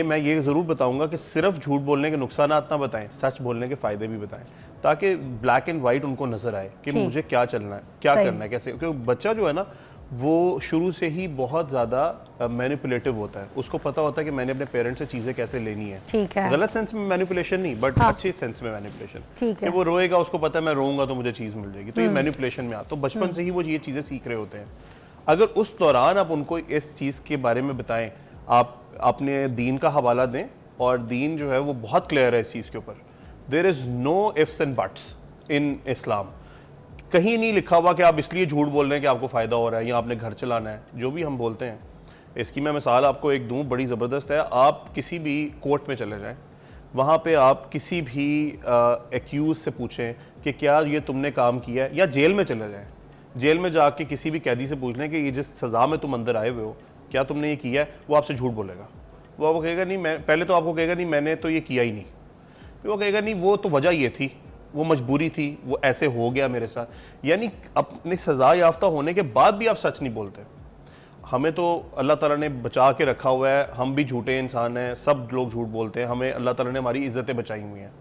मैं ये ज़रूर बताऊंगा कि सिर्फ झूठ बोलने के नुकसानात ना बताएं, सच बोलने के फ़ायदे भी बताएं, ताकि ब्लैक एंड वाइट उनको नज़र आए कि मुझे क्या चलना है, क्या करना है, कैसे। क्योंकि बच्चा जो है ना वो शुरू से ही बहुत ज़्यादा मैनिपुलेटिव होता है। उसको पता होता है कि मैंने अपने पेरेंट्स से चीज़ें कैसे लेनी है। ठीक है। गलत सेंस में मैनिपुलेशन नहीं, बट अच्छे सेंस में मैनिपुलेशन। ठीक है। कि वो रोएगा, उसको पता है मैं रोऊंगा तो मुझे चीज़ मिल जाएगी, तो ये मैनिपुलेशन में आता। तो बचपन से ही वो ये चीज़ें सीख रहे होते हैं। अगर उस दौरान आप उनको इस चीज़ के बारे में बताएं, आप अपने दीन का हवाला दें, और दीन जो है वो बहुत क्लियर है इस चीज़ के ऊपर। There is no ifs and buts in Islam. कहीं नहीं लिखा हुआ कि आप इसलिए झूठ बोल रहे हैं कि आपको फ़ायदा हो रहा है या आपने घर चलाना है, जो भी हम बोलते हैं। इसकी मैं मिसाल आपको एक दूं, बड़ी ज़बरदस्त है। आप किसी भी कोर्ट में चले जाएं, वहाँ पे आप किसी भी एक्यूज़ से पूछें कि क्या ये तुमने काम किया है, या जेल में चले जाएं, जेल में जाके किसी भी कैदी से पूछ लें कि ये जिस सज़ा में तुम अंदर आए हुए हो, क्या तुमने ये किया है, वो आपसे झूठ बोलेगा। वो आपको कहेगा नहीं, मैं पहले तो आपको कहेगा नहीं मैंने तो ये किया ही नहीं, फिर वो कहेगा नहीं वो तो वजह ये थी, वो मजबूरी थी, वो ऐसे हो गया मेरे साथ। यानी अपनी सज़ा याफ्ता होने के बाद भी आप सच नहीं बोलते। हमें तो अल्लाह ताला ने बचा के रखा हुआ है, हम भी झूठे इंसान हैं, सब लोग झूठ बोलते हैं। हमें अल्लाह ताला ने हमारी इज़्ज़तें बचाई हुई हैं।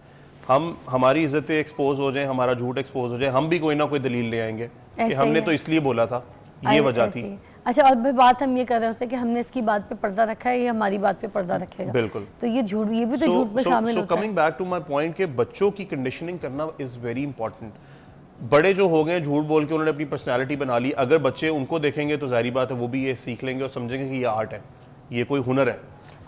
हमारी इज़्ज़तें एक्सपोज हो जाएं, हमारा झूठ एक्सपोज हो जाए, हम भी कोई ना कोई दलील ले आएंगे कि हमने तो इसलिए बोला था, ये वजह थी। अच्छा, और भी बात हम ये कर रहे होते हैं कि हमने इसकी बात पे पर्दा रखा है, ये हमारी बात पे पर्दा रखेगा। बिल्कुल। तो ये झूठ, ये भी तो झूठ में शामिल होता है। Coming back to my point कि बच्चों की कंडीशनिंग करना इज़ वेरी इंपॉर्टेंट। बड़े जो हो गए झूठ बोल के उन्होंने अपनी पर्सनैलिटी बना ली, अगर बच्चे उनको देखेंगे तो जाहिर बात है वो भी ये सीख लेंगे और समझेंगे कि ये आर्ट है, ये कोई हुनर है।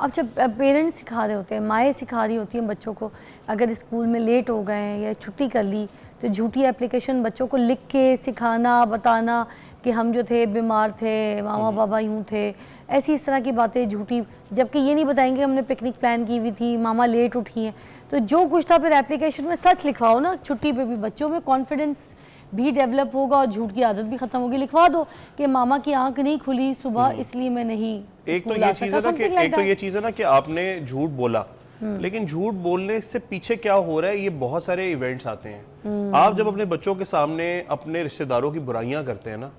अब जब पेरेंट्स सिखा रहे होते हैं, माएँ सिखा रही होती हैं बच्चों को, अगर स्कूल में लेट हो गए हैं या छुट्टी कर ली, तो झूठी एप्लीकेशन बच्चों को लिख के सिखाना, बताना कि हम जो थे बीमार थे, मामा बाबा यूँ थे, ऐसी इस तरह की बातें झूठी, जबकि ये नहीं बताएंगे हमने पिकनिक प्लान की हुई थी, मामा लेट उठी हैं। तो जो कुछ था फिर एप्लीकेशन में सच लिखवाओ ना, छुट्टी पे भी बच्चों में कॉन्फिडेंस भी डेवलप होगा और झूठ की आदत भी खत्म होगी। लिखवा दो कि मामा की आंख नहीं खुली सुबह इसलिए मैं नहीं एक तो स्कूल आ ये चीज़ सका, है ना कि something like एक तो that. ये चीज़ है ना कि आपने झूठ बोला, लेकिन झूठ बोलने से पीछे क्या हो रहा है, ये बहुत सारे इवेंट्स आते हैं। आप जब अपने बच्चों के सामने अपने रिश्तेदारों की बुराइयां करते हैं ना,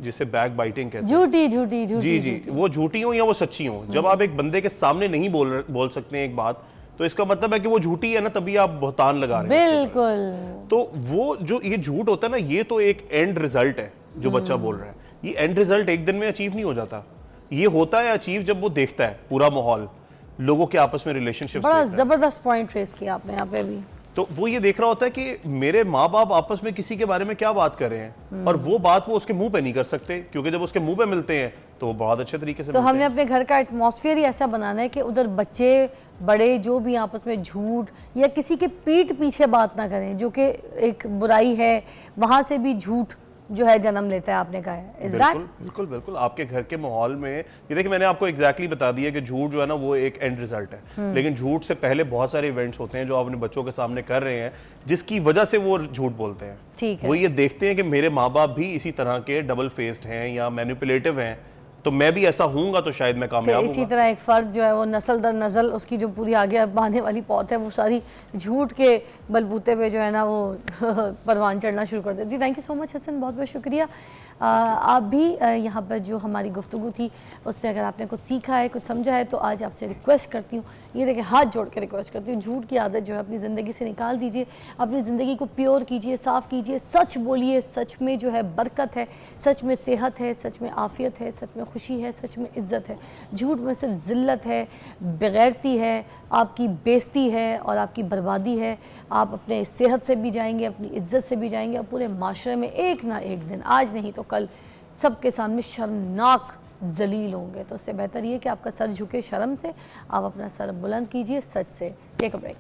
जिसे बैक बाइटिंग कहते हैं, झूठी झूठी झूठी जी, वो झूठी हो या वो सच्ची हो, जब आप एक बंदे के सामने नहीं बोल सकते हैं एक बात, तो इसका मतलब है कि वो झूठी है ना, तभी आप बहतान लगा रहे हैं। बिल्कुल। तो वो जो ये झूठ होता है ना, ये तो एक एंड रिजल्ट है जो बच्चा बोल रहा है। ये एंड रिजल्ट एक दिन में अचीव नहीं हो जाता, ये होता है अचीव जब वो देखता है पूरा माहौल, लोगों के आपस में रिलेशनशिप। बड़ा जबरदस्त पॉइंट रेस किया आपने यहाँ पे भी। तो वो ये देख रहा होता है कि मेरे माँ बाप आपस में किसी के बारे में क्या बात कर रहे हैं, और वो बात वो उसके मुंह पे नहीं कर सकते, क्योंकि जब उसके मुंह पे मिलते हैं तो वो बहुत अच्छे तरीके से तो मिलते हमने हैं। अपने घर का एटमॉस्फेयर ही ऐसा बनाना है कि उधर बच्चे बड़े जो भी आपस में झूठ या किसी के पीठ पीछे बात ना करें, जो कि एक बुराई है, वहाँ से भी झूठ जो है जन्म लेता है। आपने कहा है, इज दैट? बिल्कुल बिल्कुल। आपके घर के माहौल में ये देखिए, मैंने आपको एग्जैक्टली बता दिया कि झूठ जो है ना वो एक एंड रिजल्ट है, लेकिन झूठ से पहले बहुत सारे इवेंट्स होते हैं जो आप अपने बच्चों के सामने कर रहे हैं, जिसकी वजह से वो झूठ बोलते हैं। ठीक है। वो ये देखते हैं कि मेरे माँ बाप भी इसी तरह के डबल फेस्ड हैं या मैनिपुलेटिव हैं, तो मैं भी ऐसा हूँगा तो शायद मैं कामयाब इसी हूँगा। तरह एक फ़र्द जो है वो नस्ल दर नस्ल उसकी जो पूरी आगे बढ़ने वाली पौध है वो सारी झूठ के बलबूते पे जो है ना वो परवान चढ़ना शुरू कर देती। Thank you so much Hasan, बहुत बहुत शुक्रिया। आप भी यहाँ पर जो हमारी गुफ्तगू थी उससे अगर आपने कुछ सीखा है, कुछ समझा है, तो आज आपसे रिक्वेस्ट करती हूँ, ये देखिए हाथ जोड़ के रिक्वेस्ट करती हूँ, झूठ की आदत जो है अपनी ज़िंदगी से निकाल दीजिए, अपनी ज़िंदगी को प्योर कीजिए, साफ़ कीजिए, सच बोलिए, सच में जो है बरकत है, सच में सेहत है, सच में आफ़ियत है, सच में खुशी है, सच में इज़्ज़त है। झूठ में सिर्फ ज़िल्लत है, बेगैरती है, आपकी बेइज्जती है और आपकी बर्बादी है। आप अपने सेहत से भी जाएंगे, अपनी इज़्ज़त से भी जाएंगे और पूरे माशरे में एक ना एक दिन, आज नहीं तो कल, सबके सामने शर्मनाक जलील होंगे। तो उससे बेहतर ये कि आपका सर झुके शर्म से, आप अपना सर बुलंद कीजिए सच से। Take a break.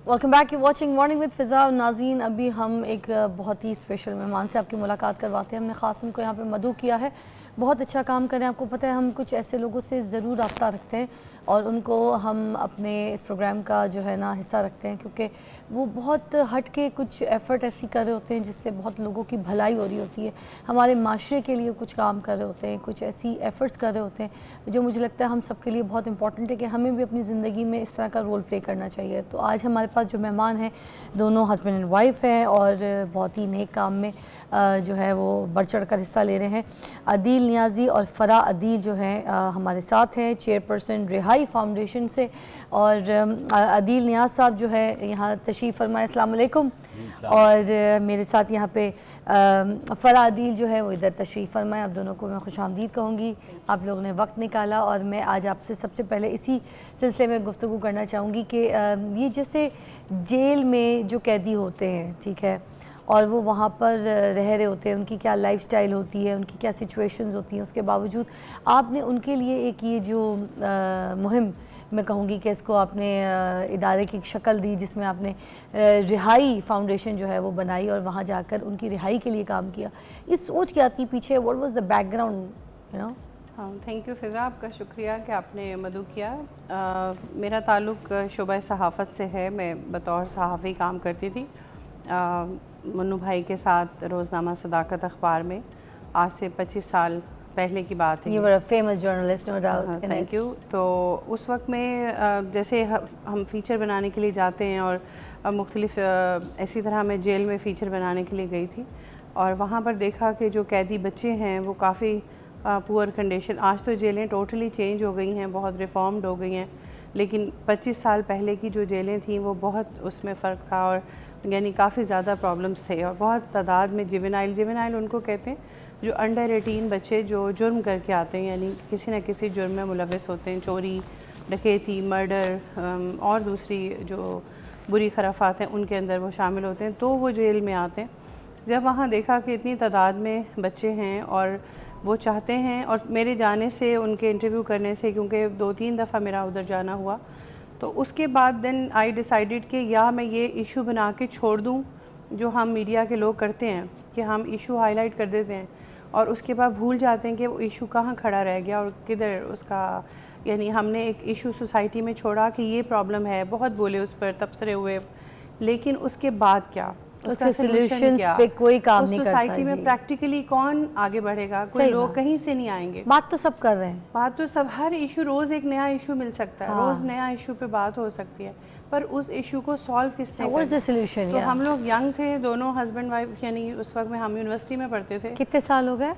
Welcome back, you watching morning with Fiza. नाज़रीन, अभी हम एक बहुत ही स्पेशल मेहमान से आपकी मुलाकात करवाते हैं। हमने ख़ास उनको यहाँ पे मदऊ किया है, बहुत अच्छा काम करें। आपको पता है हम कुछ ऐसे लोगों से ज़रूर रब्ता रखते हैं और उनको हम अपने इस प्रोग्राम का जो है ना हिस्सा रखते हैं, क्योंकि वो बहुत हट के कुछ एफ़र्ट ऐसी कर रहे होते हैं जिससे बहुत लोगों की भलाई हो रही होती है, हमारे माशरे के लिए कुछ काम कर रहे होते हैं, कुछ ऐसी एफ़र्ट्स कर रहे होते हैं जो मुझे लगता है हम सब के लिए बहुत इंपॉर्टेंट है कि हमें भी अपनी ज़िंदगी में इस तरह का रोल प्ले करना चाहिए। तो आज हमारे पास जो मेहमान हैं दोनों हस्बैंड एंड वाइफ हैं और बहुत ही नेक काम में जो है वो बढ़ चढ़ कर हिस्सा ले रहे हैं। अदील नियाज़ी और फ़रा अदील जो हैं हमारे साथ हैं, चेयरपर्सन रिहाई फाउंडेशन से। और अदील नियाज़ साहब जो है यहाँ तशरीफ़ फरमाए। अस्सलाम वालेकुम। और मेरे साथ यहाँ पे फ़रा अदील जो है वो इधर तशरीफ़ फरमाए। आप दोनों को मैं खुशामदीद कहूँगी, आप लोगों ने वक्त निकाला। और मैं आज आपसे सबसे पहले इसी सिलसिले में गुफ्तगू करना चाहूँगी कि ये जैसे जेल में जो कैदी होते हैं, ठीक है, और वो वहाँ पर रह रहे होते हैं, उनकी क्या लाइफस्टाइल होती है, उनकी क्या सिचुएशंस होती हैं, उसके बावजूद आपने उनके लिए एक ये जो मुहिम, मैं कहूँगी कि इसको आपने इदारे की शक्ल दी, जिसमें आपने रिहाई फाउंडेशन जो है वो बनाई और वहाँ जाकर उनकी रिहाई के लिए काम किया। इस सोच क्या थी पीछे? What was the background, you know? हाँ, थैंक यू फ़िज़ा, आपका शुक्रिया कि आपने मदू किया। मेरा ताल्लुक़ शोबा सहाफ़त से है। मैं बतौर सहाफ़ी काम करती थी मन्नू भाई के साथ रोज़नामा सदाकत अखबार में। आज से 25 साल पहले की बात है। You were a famous journalist, no doubt. Thank you. तो उस वक्त में जैसे हम फ़ीचर बनाने के लिए जाते हैं, और मुख्तलिफ़ इसी तरह मैं जेल में फ़ीचर बनाने के लिए गई थी, और वहाँ पर देखा कि जो कैदी बच्चे हैं वो काफ़ी पुअर कंडीशन। आज तो जेलें टोटली चेंज हो गई हैं, बहुत रिफॉर्म्ड हो गई हैं, लेकिन 25 साल पहले की जो जेलें थीं वो बहुत उसमें फ़र्क था, और यानी काफ़ी ज़्यादा प्रॉब्लम्स थे, और बहुत तादाद में जुवेनाइल उनको कहते हैं जो अंडर 18 बच्चे जो जुर्म करके आते हैं, यानी किसी न किसी जुर्म में मुलविस होते हैं, चोरी, डकैती, मर्डर और दूसरी जो बुरी खराफात हैं उनके अंदर वो शामिल होते हैं, तो वो जेल में आते हैं। जब वहाँ देखा कि इतनी तादाद में बच्चे हैं और वो चाहते हैं, और मेरे जाने से, उनके इंटरव्यू करने से, क्योंकि 2-3 दफ़ा मेरा उधर जाना हुआ, तो उसके बाद देन आई डिसाइडेड कि या मैं ये इशू बना के छोड़ दूँ जो हम मीडिया के लोग करते हैं कि हम इशू हाईलाइट कर देते हैं और उसके बाद भूल जाते हैं कि वो इशू कहाँ खड़ा रह गया और किधर उसका, यानी हमने एक इशू सोसाइटी में छोड़ा कि ये प्रॉब्लम है, बहुत बोले उस पर, तबसरे हुए, लेकिन उसके बाद क्या, उसका सॉल्यूशंस पे कोई काम नहीं करता। सोसाइटी में प्रैक्टिकली कौन आगे बढ़ेगा? कोई लोग कहीं से नहीं आएंगे। बात तो सब कर रहे हैं, बात तो सब, हर इशू रोज़ एक नया इशू मिल सकता है, रोज़ नया इशू पे बात हो सकती है, पर उस इशू को सॉल्व किसने व्हाट इज द सॉल्यूशन? तो हम लोग यंग थे, दोनों हस्बैंड वाइफ, यानी उस वक्त में हम यूनिवर्सिटी में पढ़ते थे। कितने साल हो गए?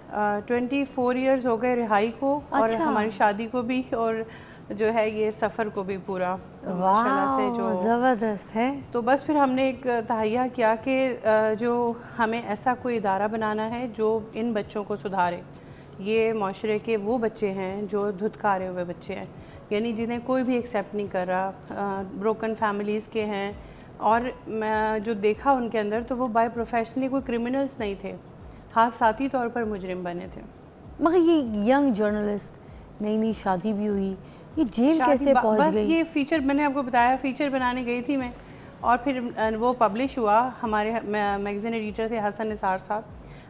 24 ईयर्स हो गए रिहाई को, और अच्छा। हमारी शादी को भी, और जो है ये सफ़र को भी पूरा माशाल्लाह से जो ज़बरदस्त है। तो बस फिर हमने एक तहैया किया कि जो हमें ऐसा कोई इदारा बनाना है जो इन बच्चों को सुधारे। ये माशरे के वो बच्चे हैं जो धुतकारे हुए बच्चे हैं, यानी जिन्हें कोई भी एक्सेप्ट नहीं कर रहा, ब्रोकन फैमिलीज़ के हैं, और मैं जो देखा उनके अंदर, तो वो बाय प्रोफेशनली कोई क्रिमिनल्स नहीं थे, हादसाती तौर पर मुजरिम बने थे। मगर ये यंग जर्नलिस्ट, नई नई शादी भी हुई, ये जेल कैसे पहुंच बस गई? ये फ़ीचर मैंने आपको बताया, फ़ीचर बनाने गई थी मैं, और फिर वो पब्लिश हुआ। हमारे मैगज़ीन एडिटर थे हसन निसार साहब,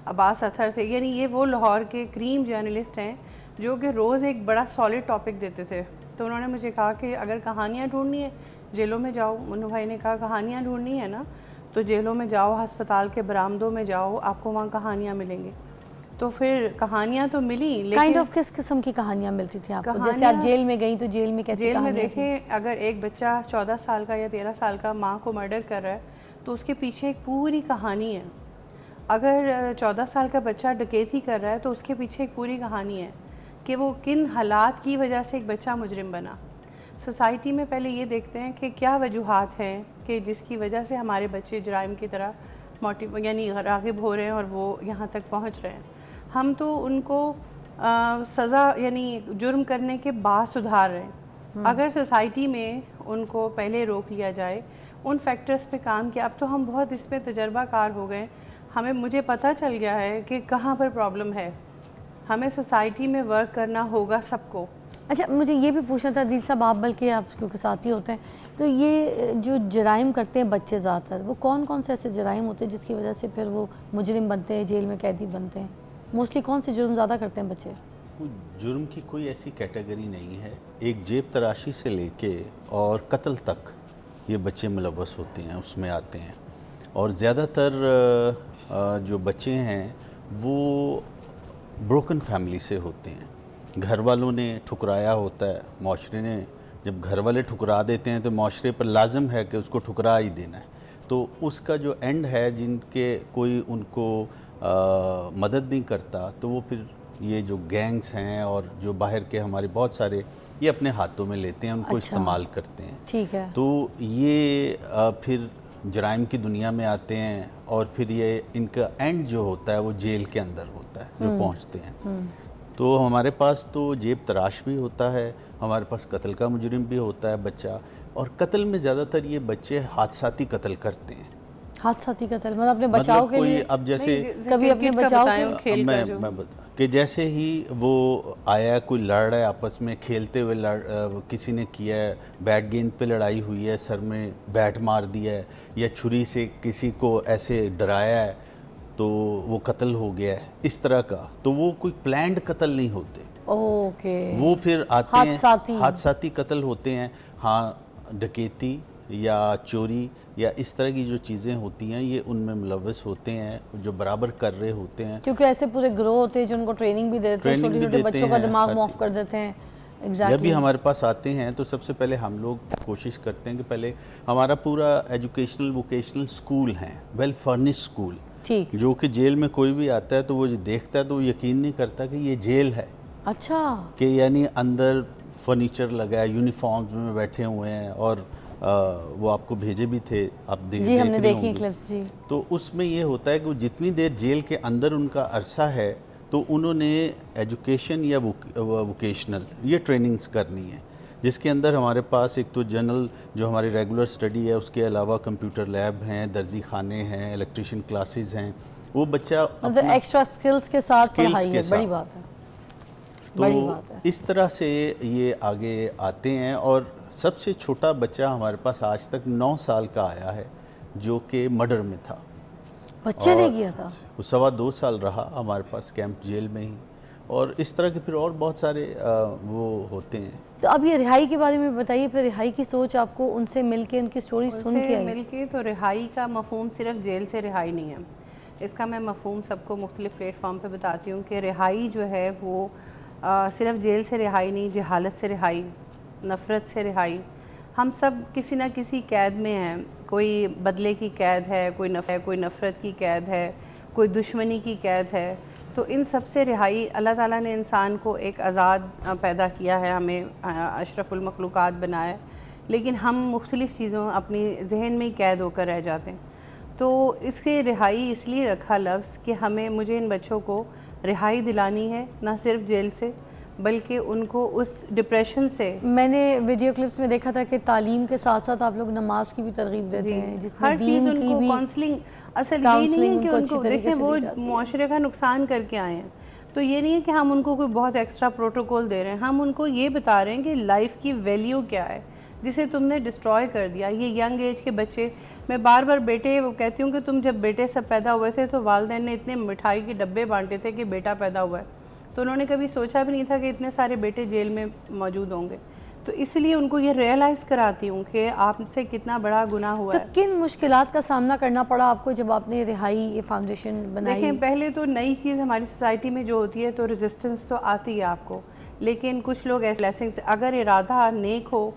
अब्बास अथर थे, यानी ये वो लाहौर के क्रीम जर्नलिस्ट हैं जो कि रोज़ एक बड़ा सॉलिड टॉपिक देते थे। तो उन्होंने मुझे कहा कि अगर कहानियाँ ढूंढनी है जेलों में जाओ। मुन्नू भाई ने कहा कहानियाँ ढूंढनी है ना तो जेलों में जाओ, अस्पताल के बरामदों में जाओ, आपको वहाँ कहानियाँ मिलेंगी। तो फिर कहानियाँ तो मिली, लेकिन काइंड ऑफ किस किस्म की कहानियाँ मिलती थी आपको? जैसे आप जेल में गई तो जेल में कैसी जेल में कहानियाँ थी? देखें, अगर एक बच्चा 14 साल का या 13 साल का माँ को मर्डर कर रहा है तो उसके पीछे एक पूरी कहानी है। अगर 14 साल का बच्चा डकैती कर रहा है तो उसके पीछे एक पूरी कहानी है कि वो किन हालात की वजह से एक बच्चा मुजरिम बना। सोसाइटी में पहले ये देखते हैं कि क्या वजूहात हैं कि जिसकी वजह से हमारे बच्चे जराइम की तरह मोटिव, यानी राग़िब हो रहे हैं और वो यहाँ तक पहुँच रहे हैं। हम तो उनको सज़ा, यानी जुर्म करने के बाद सुधार रहे हैं। अगर सोसाइटी में उनको पहले रोक लिया जाए, उन फैक्टर्स पे काम किया, अब तो हम बहुत इसमें तजर्बाकार हो गए, मुझे पता चल गया है कि कहाँ पर प्रॉब्लम है। हमें सोसाइटी में वर्क करना होगा सबको। अच्छा, मुझे ये भी पूछना था दिल साहब, आप बल्कि आप क्योंकि साथी होते हैं, तो ये जो जराइम करते हैं बच्चे ज़्यादातर, वो कौन कौन से ऐसे जराइम होते हैं जिसकी वजह से फिर वो मुजरिम बनते हैं, जेल में कैदी बनते हैं? मोस्टली कौन से जुर्म ज़्यादा करते हैं बच्चे? जुर्म की कोई ऐसी कैटेगरी नहीं है, एक जेब तराशी से लेके और कत्ल तक ये बच्चे मुलव्वस होते हैं, उसमें आते हैं। और ज़्यादातर जो बच्चे हैं वो ब्रोकन फैमिली से होते हैं, घर वालों ने ठुकराया होता है, माशरे ने, जब घर वाले ठुकरा देते हैं तो माशरे पर लाजम है कि उसको ठुकरा ही देना है। तो उसका जो एंड है, जिनके कोई उनको मदद नहीं करता, तो वो फिर ये जो गैंग्स हैं और जो बाहर के हमारे बहुत सारे, ये अपने हाथों में लेते हैं, उनको अच्छा। इस्तेमाल करते हैं। ठीक है। तो ये फिर जराइम की दुनिया में आते हैं और फिर ये इनका एंड जो होता है वो जेल के अंदर होता है, जो पहुंचते हैं। तो हमारे पास तो जेब तराश भी होता है, हमारे पास कत्ल का मुजरिम भी होता है बच्चा, और कत्ल में ज़्यादातर ये बच्चे हादसाती कत्ल करते हैं। हादसाती कत्ल मतलब अपने बचाव के कोई लिए, अब जैसे कभी अपने क्रिकेट का बचाव बताएं, के खेल का जो मैं बता कि जैसे ही वो आया, कोई लड़ रहा है आपस में, खेलते हुए किसी ने किया है, बैट गेंद पे लड़ाई हुई है, सर में बैट मार दिया है, या छुरी से किसी को ऐसे डराया है तो वो कत्ल हो गया है, इस तरह का। तो वो कोई प्लान्ड कत्ल नहीं होते, ओके, वो फिर आते हादसाती। हैं, हादसाती कत्ल होते हैं। हाँ, डकैती या चोरी या इस तरह की जो चीज़ें होती हैं ये उनमें मुलव्वस होते हैं, जो बराबर कर रहे होते हैं। क्योंकि ऐसे पूरे ग्रोह होते हैं जो उनको ट्रेनिंग भी देते हैं, ट्रेनिंग छोटे भी छोटे देते बच्चों का हैं, दिमाग हर ऑफ चीज़। कर देते हैं। जब भी एग्जैक्टली। हमारे पास आते हैं तो सबसे पहले हम लोग कोशिश करते हैं कि पहले हमारा पूरा एजुकेशनल वोकेशनल स्कूल है, वेल फर्निश्ड स्कूल, ठीक। जो कि जेल में कोई भी आता है तो वो देखता है तो वो यकीन नहीं करता कि ये जेल है, अच्छा, कि यानी अंदर फर्नीचर लगा है, यूनिफॉर्म्स में बैठे हुए हैं, और वो आपको भेजे भी थे, आप जी हमने देख रहे देखी होंगे। क्लिप्स जी। तो उसमें ये होता है कि वो जितनी देर जेल के अंदर उनका अरसा है तो उन्होंने एजुकेशन या वोकेशनल ये ट्रेनिंग्स करनी है, जिसके अंदर हमारे पास एक तो जनरल जो हमारी रेगुलर स्टडी है, उसके अलावा कंप्यूटर लैब हैं, दर्जी खाने हैं, इलेक्ट्रिशियन क्लासेस हैं। वो बच्चा मतलब एक्स्ट्रा स्किल्स के साथ skills पढ़ाई के है, बड़ी साथ। बात है, बड़ी बात तो है। इस तरह से ये आगे आते हैं। और सबसे छोटा बच्चा हमारे पास आज तक 9 साल का आया है, जो कि मर्डर में था, बच्चे ने और किया था। वो 2.25 साल रहा हमारे पास कैंप जेल में ही। और इस तरह के फिर और बहुत सारे वो होते हैं। तो अब ये रिहाई के बारे में बताइए, फिर रिहाई की सोच आपको उनसे मिलके उनकी स्टोरी सुन के उनसे आई? मिलके तो रिहाई का मफहूम सिर्फ जेल से रिहाई नहीं है, इसका मैं मफहूम सबको मुख्तलिफ प्लेटफॉर्म पे बताती हूँ कि रिहाई जो है वो सिर्फ जेल से रिहाई नहीं, जहालत से रिहाई, नफ़रत से रिहाई। हम सब किसी ना किसी कैद में हैं, कोई बदले की कैद है, कोई नफ़रत की कैद है, कोई दुश्मनी की कैद है। तो इन सब से रिहाई, अल्लाह ताला ने इंसान को एक आज़ाद पैदा किया है, हमें अशरफुल मखलूक़ात बनाया, लेकिन हम मुख्तलिफ़ चीज़ों अपनी जहन में कैद होकर रह जाते हैं। तो इसके रिहाई इसलिए रखा लफ्ज़ कि मुझे इन बच्चों को रिहाई दिलानी है, ना सिर्फ जेल से बल्कि उनको उस डिप्रेशन से। मैंने वीडियो क्लिप्स में देखा था कि तालीम के साथ साथ आप लोग नमाज की भी तरगीब देते हैं, जिसमें हर चीज़ दीन की उनको भी काउंसलिंग, असल ये नहीं है कि उनको अच्छी उनको तरीके देखें से वो दी जाती है। मुआशरे का नुकसान करके आए हैं, तो ये नहीं है कि हम उनको कोई बहुत एक्स्ट्रा प्रोटोकॉल दे रहे हैं, हम उनको ये बता रहे हैं कि लाइफ की वैल्यू क्या है जिसे तुमने डिस्ट्रॉय कर दिया। ये यंग एज के बच्चे, मैं बार बार बेटे वो कहती हूँ कि तुम जब बेटे सब पैदा हुए थे तो वालिदैन ने इतने मिठाई के डब्बे बांटे थे कि बेटा पैदा हुआ है, तो उन्होंने कभी सोचा भी नहीं था कि इतने सारे बेटे जेल में मौजूद होंगे। तो इसलिए उनको ये रियलाइज़ कराती हूँ कि आपसे कितना बड़ा गुनाह हुआ तो है। किन मुश्किलात का सामना करना पड़ा आपको जब आपने रिहाई ये फाउंडेशन बनाई? देखें, पहले तो नई चीज़ हमारी सोसाइटी में जो होती है तो रेजिस्टेंस तो आती है आपको, लेकिन कुछ लोग ऐसे ब्लेसिंग्स, अगर इरादा नेक हो,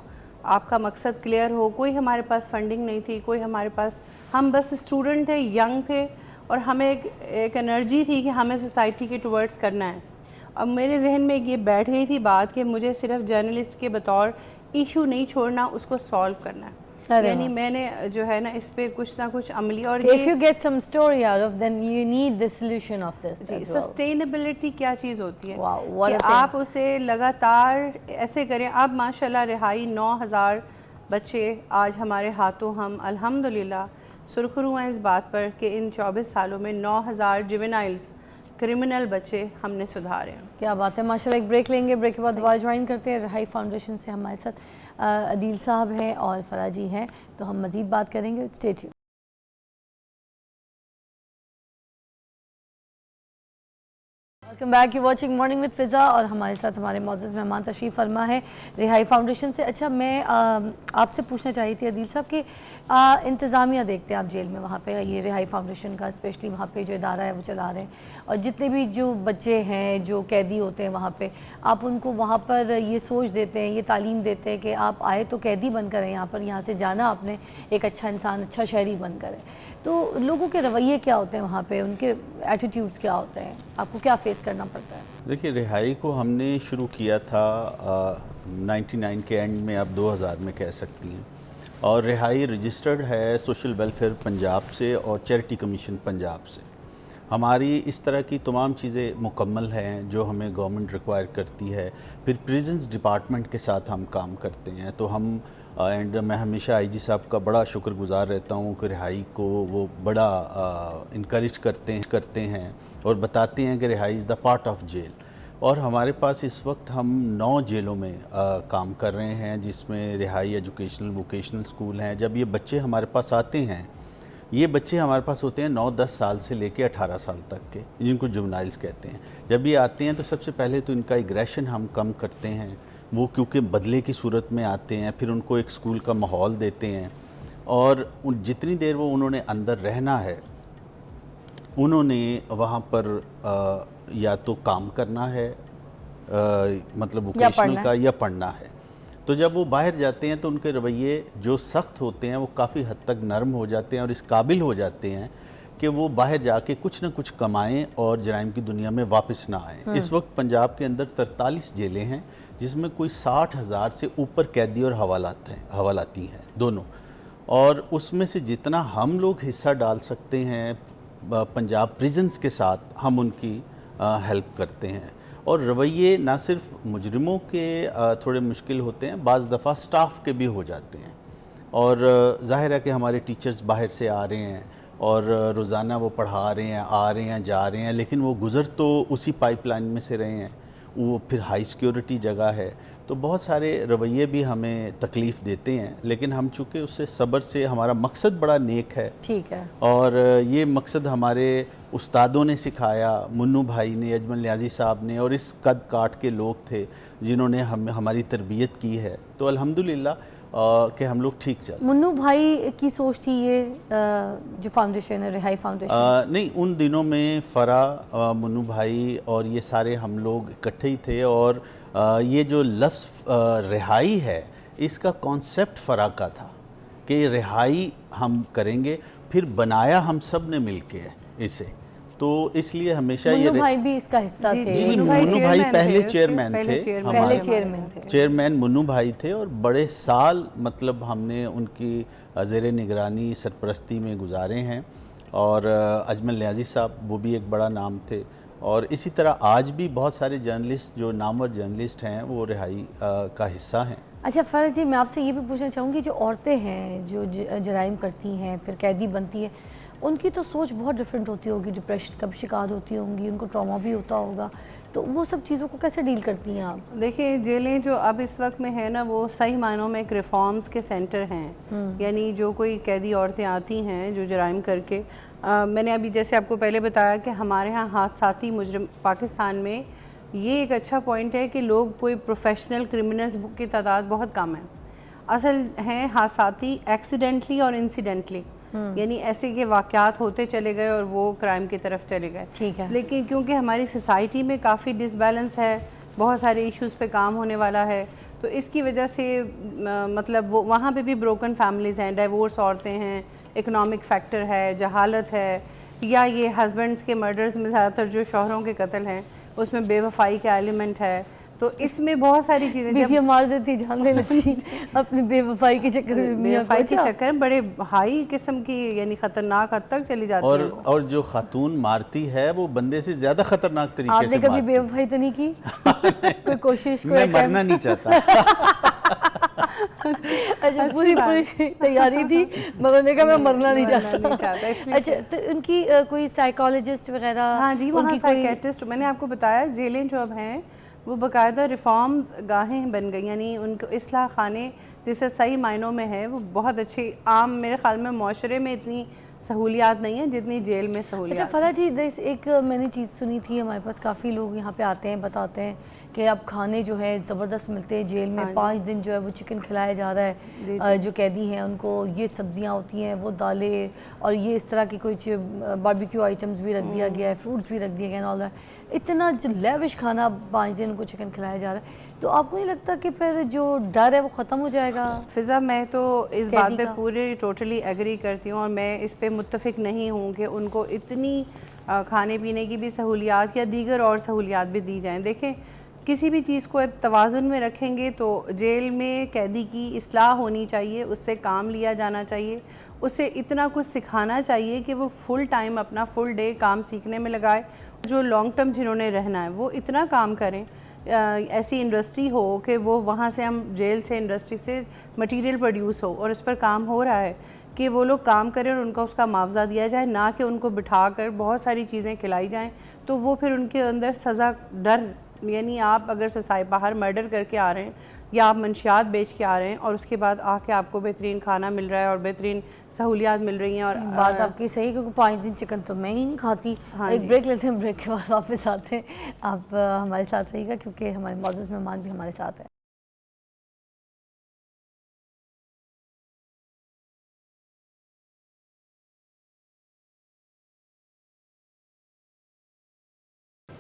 आपका मकसद क्लियर हो, कोई हमारे पास फंडिंग नहीं थी, कोई हमारे पास, हम बस स्टूडेंट थे, यंग थे, और हमें एक एनर्जी थी कि हमें सोसाइटी के टुवर्ड्स करना है। अब मेरे जहन में ये बैठ गई थी बात कि मुझे सिर्फ जर्नलिस्ट के बतौर इशू नहीं छोड़ना, उसको सॉल्व करना है। यानी मैंने जो है ना इस पे कुछ ना कुछ अमली, और If you get some story out of, then you need the solution of this as well. Sustainability क्या चीज़ होती है, Wow, what कि a thing. आप उसे लगातार ऐसे करें। अब माशाल्लाह रिहाई 9000 बच्चे आज हमारे हाथों, हम अल्हम्दुलिल्लाह सुरखरू हैं इस बात पर कि इन 24 सालों में 9000 जुवेनाइल्स क्रिमिनल बच्चे हमने सुधारे हैं। क्या बात है, माशाल्लाह। एक ब्रेक लेंगे, ब्रेक के बाद दोबारा ज्वाइन करते हैं। रिहाई फाउंडेशन से हमारे साथ अदील साहब हैं और फराह जी हैं, तो हम मज़ीद बात करेंगे। Stay tuned. Welcome back, you watching morning with Fiza, और हमारे साथ हमारे मौजूद मेहमान तशरीफ़ फरमा है रिहाई फाउंडेशन से। अच्छा, मैं आपसे पूछना चाहिए थी अदील साहब कि इंतज़ामिया देखते हैं आप जेल में, वहाँ पे ये रिहाई फाउंडेशन का स्पेशली वहाँ पे जो इदारा है वो चला रहे हैं, और जितने भी जो बच्चे हैं जो कैदी होते हैं वहाँ पे, आप उनको वहाँ पर ये सोच देते हैं, ये तालीम देते हैं कि आप आए तो कैदी बनकर हैं यहाँ पर, यहाँ से जाना आपने एक अच्छा इंसान, अच्छा शहरी बनकर है। तो लोगों के रवैये क्या होते हैं वहाँ पे, उनके एटीट्यूड्स क्या होते हैं, आपको क्या फेस करना पड़ता है? देखिए, रिहाई को हमने शुरू किया था 99 के एंड में, आप 2000 में कह सकती हैं, और रिहाई रजिस्टर्ड है सोशल वेलफेयर पंजाब से और चैरिटी कमीशन पंजाब से। हमारी इस तरह की तमाम चीज़ें मुकम्मल हैं जो हमें गवर्नमेंट रिक्वायर करती है। फिर प्रिजन्स डिपार्टमेंट के साथ हम काम करते हैं, तो हम एंड मैं हमेशा आईजी साहब का बड़ा शुक्रगुजार रहता हूँ कि रिहाई को वो बड़ा इनकरेज करते हैं और बताते हैं कि रिहाई is the part of jail. और हमारे पास इस वक्त हम 9 जेलों में काम कर रहे हैं, जिसमें रिहाई एजुकेशनल वोकेशनल स्कूल हैं। जब ये बच्चे हमारे पास आते हैं, ये बच्चे हमारे पास होते हैं 9-10 साल से लेके 18 साल तक के, जिनको जुवेनाइल्स कहते हैं। जब ये आते हैं तो सबसे पहले तो इनका एग्रेशन हम कम करते हैं, वो क्योंकि बदले की सूरत में आते हैं, फिर उनको एक स्कूल का माहौल देते हैं, और जितनी देर वो उन्होंने अंदर रहना है, उन्होंने वहाँ पर या तो काम करना है, मतलब वोकेशनल का, या पढ़ना है। तो जब वो बाहर जाते हैं तो उनके रवैये जो सख्त होते हैं वो काफ़ी हद तक नरम हो जाते हैं और इस काबिल हो जाते हैं कि वो बाहर जाके कुछ ना कुछ कमाएं और जराइम की दुनिया में वापस ना आएं। इस वक्त पंजाब के अंदर 43 जेलें हैं, जिसमें कोई 60,000 से ऊपर कैदी और हवालाती हैं दोनों, और उसमें से जितना हम लोग हिस्सा डाल सकते हैं पंजाब प्रिजन्स के साथ, हम उनकी हेल्प करते हैं। और रवैये ना सिर्फ मुजरिमों के थोड़े मुश्किल होते हैं, बाज़ दफ़ा स्टाफ के भी हो जाते हैं। और ज़ाहिर है कि हमारे टीचर्स बाहर से आ रहे हैं और रोज़ाना वो पढ़ा रहे हैं, आ रहे हैं, जा रहे हैं, लेकिन वो गुज़र तो उसी पाइपलाइन में से रहे हैं। वो फिर हाई सिक्योरिटी जगह है, तो बहुत सारे रवैये भी हमें तकलीफ़ देते हैं, लेकिन हम चूँकि उससे सब्र से, हमारा मकसद बड़ा नेक है, ठीक है, और ये मकसद हमारे उस्तादों ने सिखाया, मुन्नू भाई ने, अजमल न्याजी साहब ने, और इस कद काट के लोग थे जिन्होंने हमारी तरबियत की है, तो अल्हम्दुलिल्लाह कि हम लोग ठीक चल। मुन्नू भाई की सोच थी ये जो फाउंडेशन है, रिहाई फाउंडेशन? नहीं, उन दिनों में फ़रा, मुन्नू भाई और ये सारे हम लोग इकट्ठे ही थे, और ये जो लफ्ज़ रिहाई है, इसका कॉन्सेप्ट फ़रा का था कि रिहाई हम करेंगे, फिर बनाया हम सब ने मिल के इसे, तो इसलिए हमेशा ये मुन्नू भाई भी इसका हिस्सा थे? जी, मुन्नू भाई पहले चेयरमैन थे, पहले चेयरमैन थे, चेयरमैन मुन्नू भाई थे, और बड़े साल मतलब हमने उनकी ज़ेर निगरानी सरपरस्ती में गुजारे हैं। और अजमल न्याजी साहब, वो भी एक बड़ा नाम थे, और इसी तरह आज भी बहुत सारे जर्नलिस्ट जो नामवर जर्नलिस्ट हैं वो रिहाई का हिस्सा हैं। अच्छा फ़रज़ जी, मैं आपसे ये भी पूछना चाहूँगी, जो औरतें हैं जो जराइम करती हैं फिर कैदी बनती हैं, उनकी तो सोच बहुत डिफरेंट होती होगी, डिप्रेशन का भी शिकार होती होंगी, उनको ट्रॉमा भी होता होगा, तो वो सब चीज़ों को कैसे डील करती हैं आप? देखिए, जेलें जो अब इस वक्त में है ना, वो सही मायनों में एक रिफॉर्म्स के सेंटर हैं। यानी जो कोई कैदी औरतें आती हैं जो जराइम करके, मैंने अभी जैसे आपको पहले बताया कि हमारे यहाँ हादसाती मुजरिम पाकिस्तान में ये एक अच्छा पॉइंट है कि लोग कोई प्रोफेशनल क्रिमिनल्स की तादाद बहुत कम है। असल हैं हादसाती एक्सीडेंटली और इंसिडेंटली, यानी ऐसे के वाक़यात होते चले गए और वो क्राइम की तरफ चले गए। ठीक है, लेकिन क्योंकि हमारी सोसाइटी में काफ़ी डिसबैलेंस है, बहुत सारे इश्यूज़ पे काम होने वाला है, तो इसकी वजह से मतलब वो वहाँ पे भी ब्रोकन फैमिलीज़ हैं, डाइवोर्स औरतें हैं, इकोनॉमिक फैक्टर है, जहालत है, या ये हस्बैंड्स के मर्डर्स में ज़्यादातर जो शौहरों के कत्ल हैं उसमें बेवफाई का एलिमेंट है। तो इसमें बहुत सारी चीज़ें, बीवियाँ मार देती, जान ले लेती अपनी बेवफाई के चक्कर में, बेवफाई के चक्कर में बड़े हाई किस्म की, यानी ख़तरनाक हद तक चली जाती है। और जो खातून मारती है वो बंदे से ज़्यादा ख़तरनाक तरीके से आपने कभी बेवफाई तो नहीं की? कोई कोशिश, मैं मरना नहीं चाहता। अच्छा, पूरी तैयारी थी, मगर उन्होंने कहा मैं मरना नहीं चाहता। अच्छा, तो उनकी कोई साइकोलॉजिस्ट वगैरह? हाँ जी, वहाँ साइकेट्रिस्ट, मैंने आपको बताया जेलें जो अब हैं वो बाकायदा रिफॉर्म गाहें बन गई, यानी उनको इस्लाह खाने जिसे सही मायनों में है, वो बहुत अच्छी आम मेरे ख्याल में माशरे में इतनी सहूलियात नहीं है जितनी जेल में अच्छा सहूलियात। फराह जी, एक मैंने चीज़ सुनी थी, हमारे पास काफ़ी लोग यहाँ पे आते हैं, बताते हैं कि अब खाने जो है ज़बरदस्त मिलते हैं जेल में। 5 दिन जो है वो चिकन खिलाया जा रहा है, जो कैदी हैं उनको ये सब्जियाँ होती हैं, वो दालें और ये इस तरह की कुछ बारबेक्यू आइटम्स भी रख दिया गया है, फ्रूट्स भी रख दिए गए हैं, ऑल दैट। इतना जो लेविश खाना 5 दिन उनको चिकन खिलाया जा रहा है, तो आपको नहीं लगता कि फिर जो डर है वो ख़त्म हो जाएगा? फ़िज़ा, मैं तो इस कैदी बात पे का? पूरी टोटली एग्री करती हूँ और मैं इस पे मुत्तफ़िक नहीं हूँ कि उनको इतनी खाने पीने की भी सहूलियात या दीगर और सहूलियात भी दी जाएं। देखें, किसी भी चीज़ को तवाज़ुन में रखेंगे तो जेल में कैदी की इस्लाह होनी चाहिए, उससे काम लिया जाना चाहिए, उससे इतना कुछ सिखाना चाहिए कि वो फुल टाइम अपना फुल डे काम सीखने में लगाए। जो लॉन्ग टर्म जिन्होंने रहना है वो इतना काम करें, ऐसी इंडस्ट्री हो कि वो वहाँ से हम जेल से इंडस्ट्री से मटेरियल प्रोड्यूस हो और उस पर काम हो रहा है कि वो लोग काम करें और उनका उसका मुआवजा दिया जाए, ना कि उनको बिठा कर बहुत सारी चीज़ें खिलाई जाएं। तो वो फिर उनके अंदर सज़ा डर, यानी आप अगर सोसाइटी बाहर मर्डर करके आ रहे हैं या आप मंशियात बेच के आ रहे हैं और उसके बाद आके आपको बेहतरीन खाना मिल रहा है और बेहतरीन सहूलियात मिल रही हैं। और बात आपकी सही है, क्योंकि 5 दिन चिकन तो मैं ही नहीं खाती। हाँ एक जी। ब्रेक लेते हैं, ब्रेक के बाद वापस आते हैं। आप हमारे साथ रहिएगा क्योंकि हमारे मौजूद मेहमान भी हमारे साथ हैं।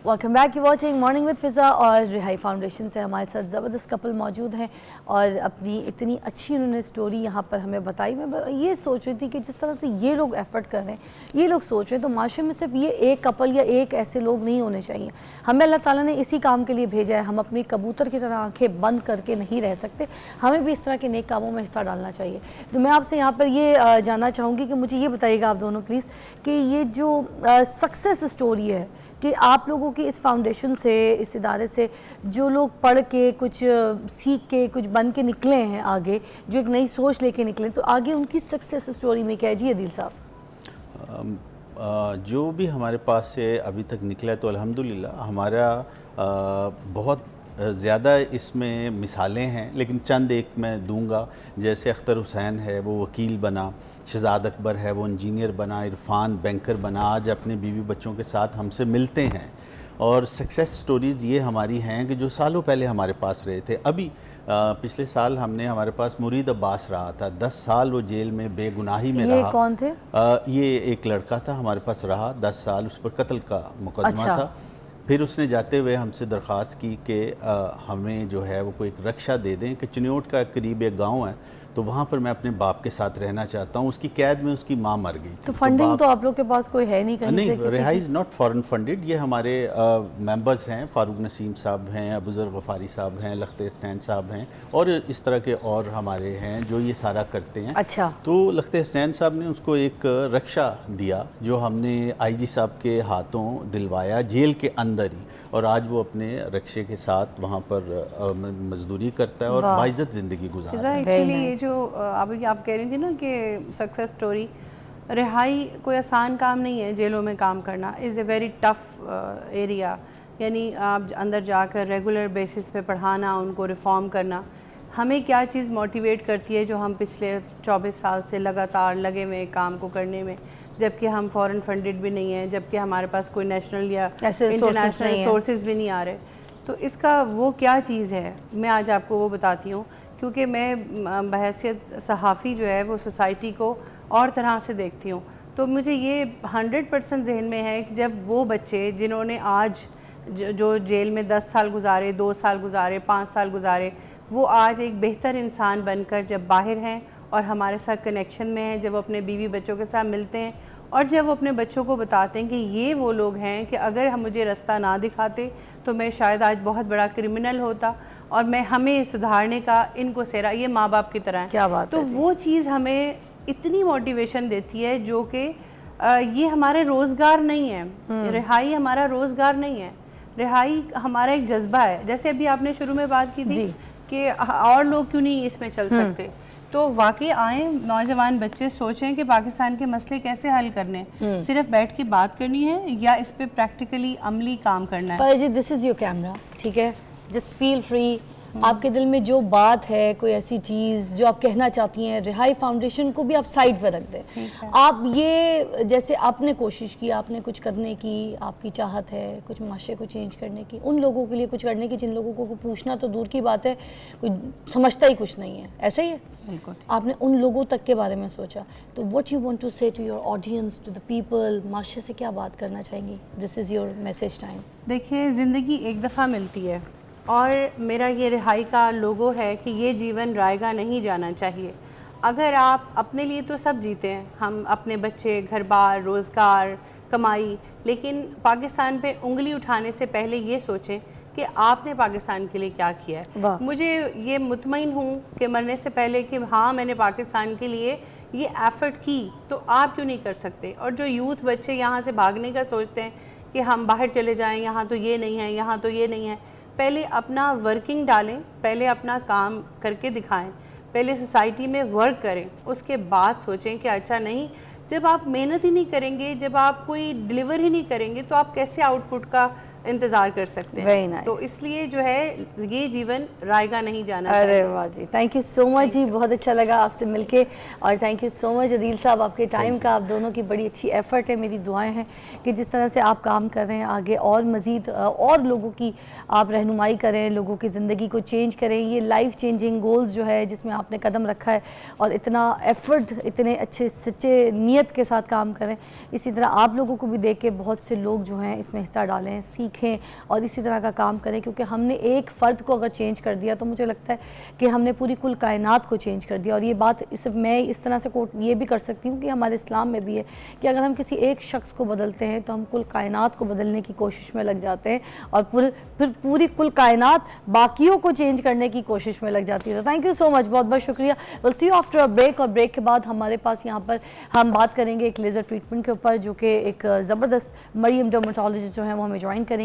Welcome back, you watching morning with Fiza. और रिहाई फाउंडेशन से हमारे साथ ज़बरदस्त कपल मौजूद हैं और अपनी इतनी अच्छी उन्होंने स्टोरी यहाँ पर हमें बताई। मैं ये सोच रही थी कि जिस तरह से ये लोग एफ़र्ट कर रहे हैं, ये लोग सोच रहे हैं, तो माशरे में सिर्फ ये एक कपल या एक ऐसे लोग नहीं होने चाहिए। हमें अल्लाह ताला ने इसी काम के लिए भेजा है। हम अपनी कबूतर की तरह आँखें बंद करके नहीं रह सकते, हमें भी इस तरह के नेक कामों में हिस्सा डालना चाहिए। तो मैं आपसे यहाँ पर ये जानना चाहूँगी कि मुझे ये बताइएगा आप दोनों प्लीज़ कि ये जो सक्सेस स्टोरी है कि आप लोगों की इस फाउंडेशन से, इस इदारे से जो लोग पढ़ के कुछ सीख के कुछ बन के निकले हैं आगे, जो एक नई सोच लेके निकले, तो आगे उनकी सक्सेस स्टोरी में क्या है जी अदील साहब? जो भी हमारे पास से अभी तक निकला है तो अल्हम्दुलिल्लाह हमारा बहुत ज़्यादा इसमें मिसालें हैं, लेकिन चंद एक मैं दूंगा। जैसे अख्तर हुसैन है, वो वकील बना, शहजाद अकबर है, वो इंजीनियर बना, इरफान बैंकर बना, आज अपने बीवी बच्चों के साथ हमसे मिलते हैं। और सक्सेस स्टोरीज़ ये हमारी हैं कि जो सालों पहले हमारे पास रहे थे। अभी पिछले साल हमारे पास मुरीद अब्बास रहा था, 10 साल वो जेल में बेगुनाही में रहा। ये कौन थे? ये एक लड़का था, हमारे पास रहा 10 साल, उस पर कत्ल का मुकदमा अच्छा। था। फिर उसने जाते हुए हमसे दरख्वास्त की कि हमें जो है वो कोई एक रक्षा दे दें कि चिन्योट का करीब एक गांव है, तो वहाँ पर मैं अपने बाप के साथ रहना चाहता हूँ। उसकी कैद में उसकी माँ मर गई थी। तो फंडिंग तो आप लोग के पास कोई है नहीं कहीं से? नहीं, किसी रिहाई की? Is not foreign funded. ये हमारे मेंबर्स हैं, फ़ारूक नसीम साहब हैं, अबूज़र गफ़ारी साहब हैं, लख्ते हसनैन साहब हैं और इस तरह के और हमारे हैं जो ये सारा करते हैं। अच्छा। तो लख्ते हसनैन साहब ने उसको एक रक्षा दिया जो हमने आईजी साहब के हाथों दिलवाया जेल के अंदर ही, और आज वो अपने रक्षे के साथ वहाँ पर मजदूरी करता है और वाह। बाइज़्ज़त ज़िंदगी गुजार रहा है। एक्चुअली ये nice. जो अभी आप कह रही थी ना कि सक्सेस स्टोरी, रिहाई कोई आसान काम नहीं है। जेलों में काम करना is a very tough area, यानी आप अंदर जाकर रेगुलर बेसिस पे पढ़ाना, उनको रिफॉर्म करना। हमें क्या चीज़ मोटिवेट करती है जो हम पिछले 24 साल से लगातार लगे हुए काम को करने में, जबकि हम फॉरेन फंडेड भी नहीं हैं, जबकि हमारे पास कोई नेशनल या ऐसे sources इंटरनेशनल नहीं हैं। सोर्सेज भी नहीं आ रहे। तो इसका वो क्या चीज़ है, मैं आज आपको वो बताती हूँ। क्योंकि मैं बहैसियत सहाफ़ी जो है वो सोसाइटी को और तरह से देखती हूँ, तो मुझे ये 100% जहन में है कि जब वो बच्चे जिन्होंने आज जो जेल में 10 साल गुजारे, 2 साल गुजारे, 5 साल गुजारे, वो आज एक बेहतर इंसान बनकर जब बाहर हैं और हमारे साथ कनेक्शन में हैं, जब वो अपने बीवी बच्चों के साथ मिलते हैं और जब वो अपने बच्चों को बताते हैं कि ये वो लोग हैं कि अगर हम मुझे रास्ता ना दिखाते तो मैं शायद आज बहुत बड़ा क्रिमिनल होता और मैं हमें सुधारने का इनको सेरा, ये माँ बाप की तरह है। क्या बात तो है जी। वो चीज़ हमें इतनी मोटिवेशन देती है जो कि ये हमारे रोज़गार नहीं है। रिहाई हमारा रोज़गार नहीं है, रिहाई हमारा एक जज्बा है। जैसे अभी आपने शुरू में बात की थी कि और लोग क्यों नहीं इसमें चल सकते, तो वाकई आए नौजवान बच्चे सोचें कि पाकिस्तान के मसले कैसे हल करने, सिर्फ बैठ के बात करनी है या इस पे प्रैक्टिकली अमली काम करना है। पर जी दिस इज़ योर कैमरा, ठीक है, जस्ट फील फ्री, आपके दिल में जो बात है, कोई ऐसी चीज़ जो आप कहना चाहती हैं, रिहाई फाउंडेशन को भी आप साइड पर रख दें। आप ये जैसे आपने कोशिश की, आपने कुछ करने की, आपकी चाहत है कुछ माशरे को चेंज करने की, उन लोगों के लिए कुछ करने की जिन लोगों को पूछना तो दूर की बात है, कोई समझता ही कुछ नहीं है, ऐसा ही है। बिल्कुल आपने उन लोगों तक के बारे में सोचा, तो what you want to say to your audience, to the people, माशरे से क्या बात करना चाहेंगी? This is your message time. देखिए, ज़िंदगी एक दफ़ा मिलती है और मेरा ये रिहाई का लोगो है कि ये जीवन रायगा नहीं जाना चाहिए। अगर आप अपने लिए तो सब जीते हैं, हम अपने बच्चे, घर बार, रोज़गार, कमाई, लेकिन पाकिस्तान पे उंगली उठाने से पहले ये सोचें कि आपने पाकिस्तान के लिए क्या किया है। मुझे ये मुतमईन हूँ कि मरने से पहले कि हाँ मैंने पाकिस्तान के लिए ये एफ़र्ट की, तो आप क्यों नहीं कर सकते? और जो यूथ बच्चे यहाँ से भागने का सोचते हैं कि हम बाहर चले जाएं, यहाँ तो ये नहीं है, यहाँ तो ये नहीं है, पहले अपना वर्किंग डालें, पहले अपना काम करके दिखाएं, पहले सोसाइटी में वर्क करें, उसके बाद सोचें कि अच्छा नहीं, जब आप मेहनत ही नहीं करेंगे, जब आप कोई डिलीवर ही नहीं करेंगे, तो आप कैसे आउटपुट का इंतज़ार कर सकते हैं। Very nice. तो इसलिए जो है ये जीवन रायगा नहीं जाना अरे चाहिए। वाह जी, थैंक यू सो मच जी, बहुत अच्छा लगा आपसे मिलके, और thank you so much Adeel साहब, आपके टाइम का, आप दोनों की बड़ी अच्छी एफर्ट है। मेरी दुआएं हैं कि जिस तरह से आप काम कर रहे हैं आगे और मज़ीद और लोगों की आप रहनुमाई करें, लोगों की ज़िंदगी को चेंज करें। ये लाइफ चेंजिंग गोल्स जो है जिसमें आपने कदम रखा है और इतना एफर्ट, इतने अच्छे सच्चे नीयत के साथ काम करें, इसी तरह आप लोगों को भी देख के बहुत से लोग जो हैं इसमें हिस्सा डालें, सीखें और इसी तरह का काम करें, क्योंकि हमने एक फ़र्द को अगर चेंज कर दिया तो मुझे लगता है कि हमने पूरी कुल कायनात को चेंज कर दिया। और ये बात मैं इस तरह से कोट ये भी कर सकती हूँ कि हमारे इस्लाम में भी है कि अगर हम किसी एक शख्स को बदलते हैं तो हम कुल कायनात को बदलने की कोशिश में लग जाते हैं और फिर पूरी कुल कायनात बाकियों को चेंज करने की कोशिश में लग जाती है। तो थैंक यू सो मच, बहुत बहुत शुक्रिया। Will see you after a break, और ब्रेक के बाद हमारे पास यहाँ पर हम बात करेंगे एक लेज़र ट्रीटमेंट के ऊपर, जो कि एक ज़बरदस्त मरियम डर्मेटोलॉजिस्ट जो है वो हमें ज्वाइन करेंगी।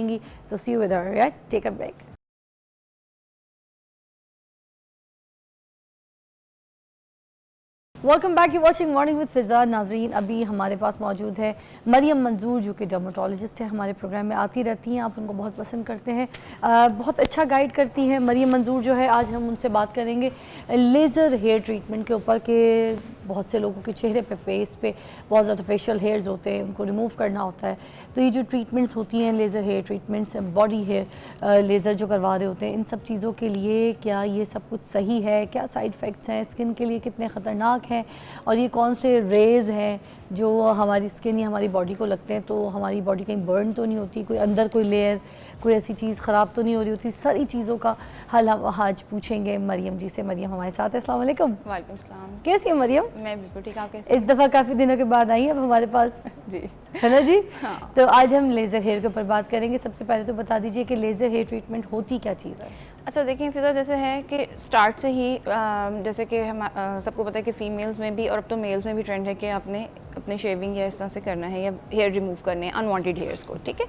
So see you with her, right? Take a break. Welcome back, you watching morning with Fiza. नाजरीन, अभी हमारे पास मौजूद है मरियम मंजूर, जो कि डर्मेटोलॉजिस्ट है, हमारे प्रोग्राम में आती रहती हैं, आप उनको बहुत पसंद करते हैं, बहुत अच्छा गाइड करती हैं। मरियम मंजूर जो है, आज हम उनसे बात करेंगे लेज़र हेयर ट्रीटमेंट के ऊपर के बहुत से लोगों के चेहरे पे, फेस पे बहुत ज़्यादा फेशियल हेयर्स होते हैं, उनको रिमूव करना होता है। तो ये जो ट्रीटमेंट्स होती हैं, laser hair treatments, body hair laser जो करवा रहे होते हैं, इन सब चीज़ों के लिए क्या ये सब कुछ सही है? क्या साइड इफ़ेक्ट्स हैं? स्किन के लिए कितने ख़तरनाक हैं? और ये कौन से रेज़ हैं जो हमारी स्किन या हमारी बॉडी को लगते हैं तो हमारी बॉडी कहीं बर्न तो नहीं होती, कोई अंदर कोई लेयर, कोई ऐसी चीज़ ख़राब तो नहीं हो रही होती? सारी चीज़ों का हल हम आज पूछेंगे मरियम जी से। मरियम हमारे साथ है। अस्सलाम वालेकुम। वालेकुम सलाम। कैसी है मरियम? मैं बिल्कुल ठीक, आप कैसे? इस दफ़ा काफ़ी दिनों के बाद आई है अब हमारे पास, जी है ना जी? हाँ। तो आज हम लेज़र हेयर के ऊपर बात करेंगे। सबसे पहले तो बता दीजिए कि लेज़र हेयर ट्रीटमेंट होती क्या चीज़ है? अच्छा, देखिए फिज़ा, जैसे है कि स्टार्ट से ही जैसे कि हम सबको पता है कि फ़ीमेल्स में भी और अब तो मेल्स में भी ट्रेंड है कि आपने अपने शेविंग या इस तरह से करना है या हेयर रिमूव करने हैं, अनवांटेड हेयर्स को, ठीक है।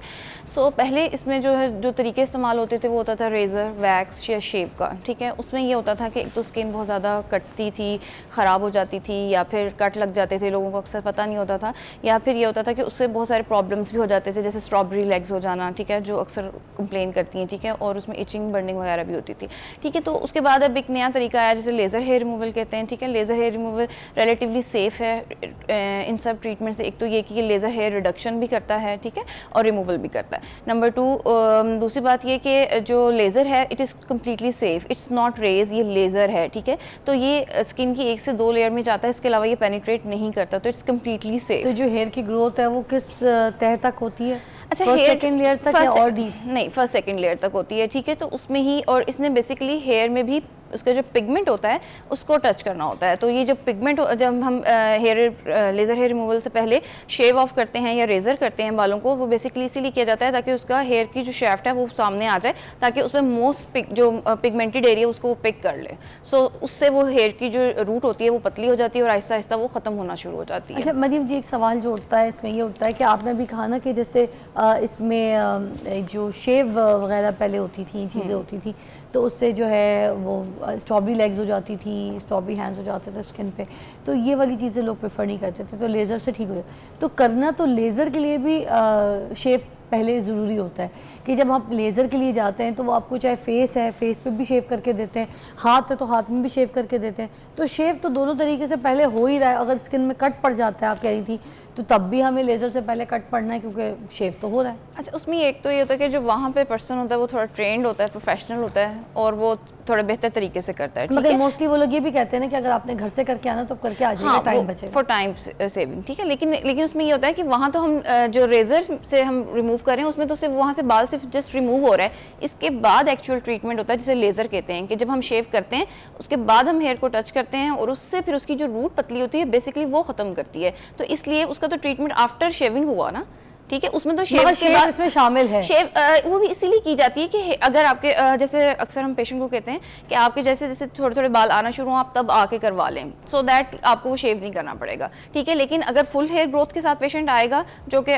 सो पहले इसमें जो है जो तरीके इस्तेमाल होते थे वो होता था रेज़र, वैक्स या शेव का, ठीक है। उसमें ये होता था कि एक तो स्किन बहुत ज़्यादा कटती थी, ख़राब हो जाती थी, या फिर कट लग जाते थे, लोगों को अक्सर पता नहीं होता था, या फिर ये होता था कि उससे बहुत सारे प्रॉब्लम्स भी हो जाते थे, जैसे स्ट्रॉबेरी लेग्स हो जाना, ठीक है, जो अक्सर कंप्लेन करती हैं, ठीक है, और उसमें इचिंग, बर्निंग वगैरह भी होती थी, ठीक है। तो उसके बाद अब एक नया तरीका आया जिसे लेज़र हेयर रिमूवल कहते हैं, ठीक है। Laser hair removal relatively safe है इन सब ट्रीटमेंट से। एक तो ये कि ये लेज़र हेयर रिडक्शन भी करता है, ठीक है, और रिमूवल भी करता है। नंबर 2, दूसरी बात ये कि जो लेज़र है it is completely safe, it's not rays, ये लेज़र है, ठीक है। तो ये स्किन की 1 से 2 लेयर में जाता है, इसके अलावा ये पेनिट्रेट नहीं करता, तो इट्स कम्प्लीटली सेफ़। तो जो हेयर की ग्रोथ है वो किस तह तक होती है? अच्छा, फर्स्ट सेकंड लेयर तक या और डीप? नहीं, फर्स्ट सेकंड लेयर तक होती है, ठीक है। तो उसमें ही, और इसने बेसिकली हेयर में भी उसका जो पिगमेंट होता है उसको टच करना होता है। तो ये जो पिगमेंट जब हम लेज़र हेयर रिमूवल से पहले शेव ऑफ करते हैं या रेज़र करते हैं बालों को, वो बेसिकली इसीलिए किया जाता है ताकि उसका हेयर की जो शेफ्ट है वो सामने आ जाए, ताकि उसमें मोस्ट जो पिगमेंटेड एरिया उसको वो पिक कर ले। सो उससे वो हेयर की जो रूट होती है वो पतली हो जाती है और आहिस्ता आहिस्ता वो ख़त्म होना शुरू हो जाती है। अच्छा मरियम जी, एक सवाल जो उठता है इसमें ये उठता है कि आपने भी कहा ना कि जैसे इसमें जो शेव वगैरह पहले होती थी, चीज़ें होती थी, तो उससे जो है वो स्ट्रॉबेरी लेग्स हो जाती थी, स्ट्रॉबेरी हैंड्स हो जाते थे स्किन पे, तो ये वाली चीज़ें लोग प्रेफर नहीं करते थे, तो लेज़र से ठीक हो जाए। तो करना तो लेज़र के लिए भी शेव पहले ज़रूरी होता है कि जब आप लेज़र के लिए जाते हैं तो वो आपको चाहे फेस है, फेस पे भी शेव करके देते हैं, हाथ है तो हाथ में भी शेव करके देते हैं। तो शेव तो दोनों तरीके से पहले हो ही रहा है। अगर स्किन में कट पड़ जाता है, आप कह रही थी, तो तब भी हमें लेज़र से पहले कट पड़ना है क्योंकि शेव तो हो रहा है। अच्छा, उसमें एक तो ये होता है कि जो वहाँ पे पर्सन होता है वो थोड़ा ट्रेंड होता है, प्रोफेशनल होता है और वो थोड़ा बेहतर तरीके से करता है, ठीक मगर है। मोस्टली वो लोग ये भी कहते हैं ना कि अगर आपने घर से करके आना तो करके आ जाएगा, टाइम बचेगा। फॉर टाइम सेविंग, ठीक है। लेकिन उसमें ये होता है कि वहाँ तो हम जो रेजर से हम रिमूव कर रहे हैं उसमें तो सिर्फ वहाँ से बाल सिर्फ जस्ट रिमूव हो रहा है। इसके बाद एक्चुअल ट्रीटमेंट होता है जिसे लेज़र कहते हैं, कि जब हम शेव करते हैं उसके बाद हम हेयर को टच करते हैं और उससे फिर उसकी जो रूट पतली होती है बेसिकली वो ख़त्म करती है। तो इसलिए उसका तो ट्रीटमेंट आफ्टर शेविंग हुआ ना, ठीक है। उसमें तो शेव के बाद इसमें शामिल है। शेव वो भी इसीलिए की जाती है कि अगर आपके जैसे अक्सर हम पेशेंट को कहते हैं कि आपके जैसे जैसे थोड़े थोड़े बाल आना शुरू हो आप तब आके करवा लें, सो दैट आपको वो शेव नहीं करना पड़ेगा, ठीक है। लेकिन अगर फुल हेयर ग्रोथ के साथ पेशेंट आएगा, जो कि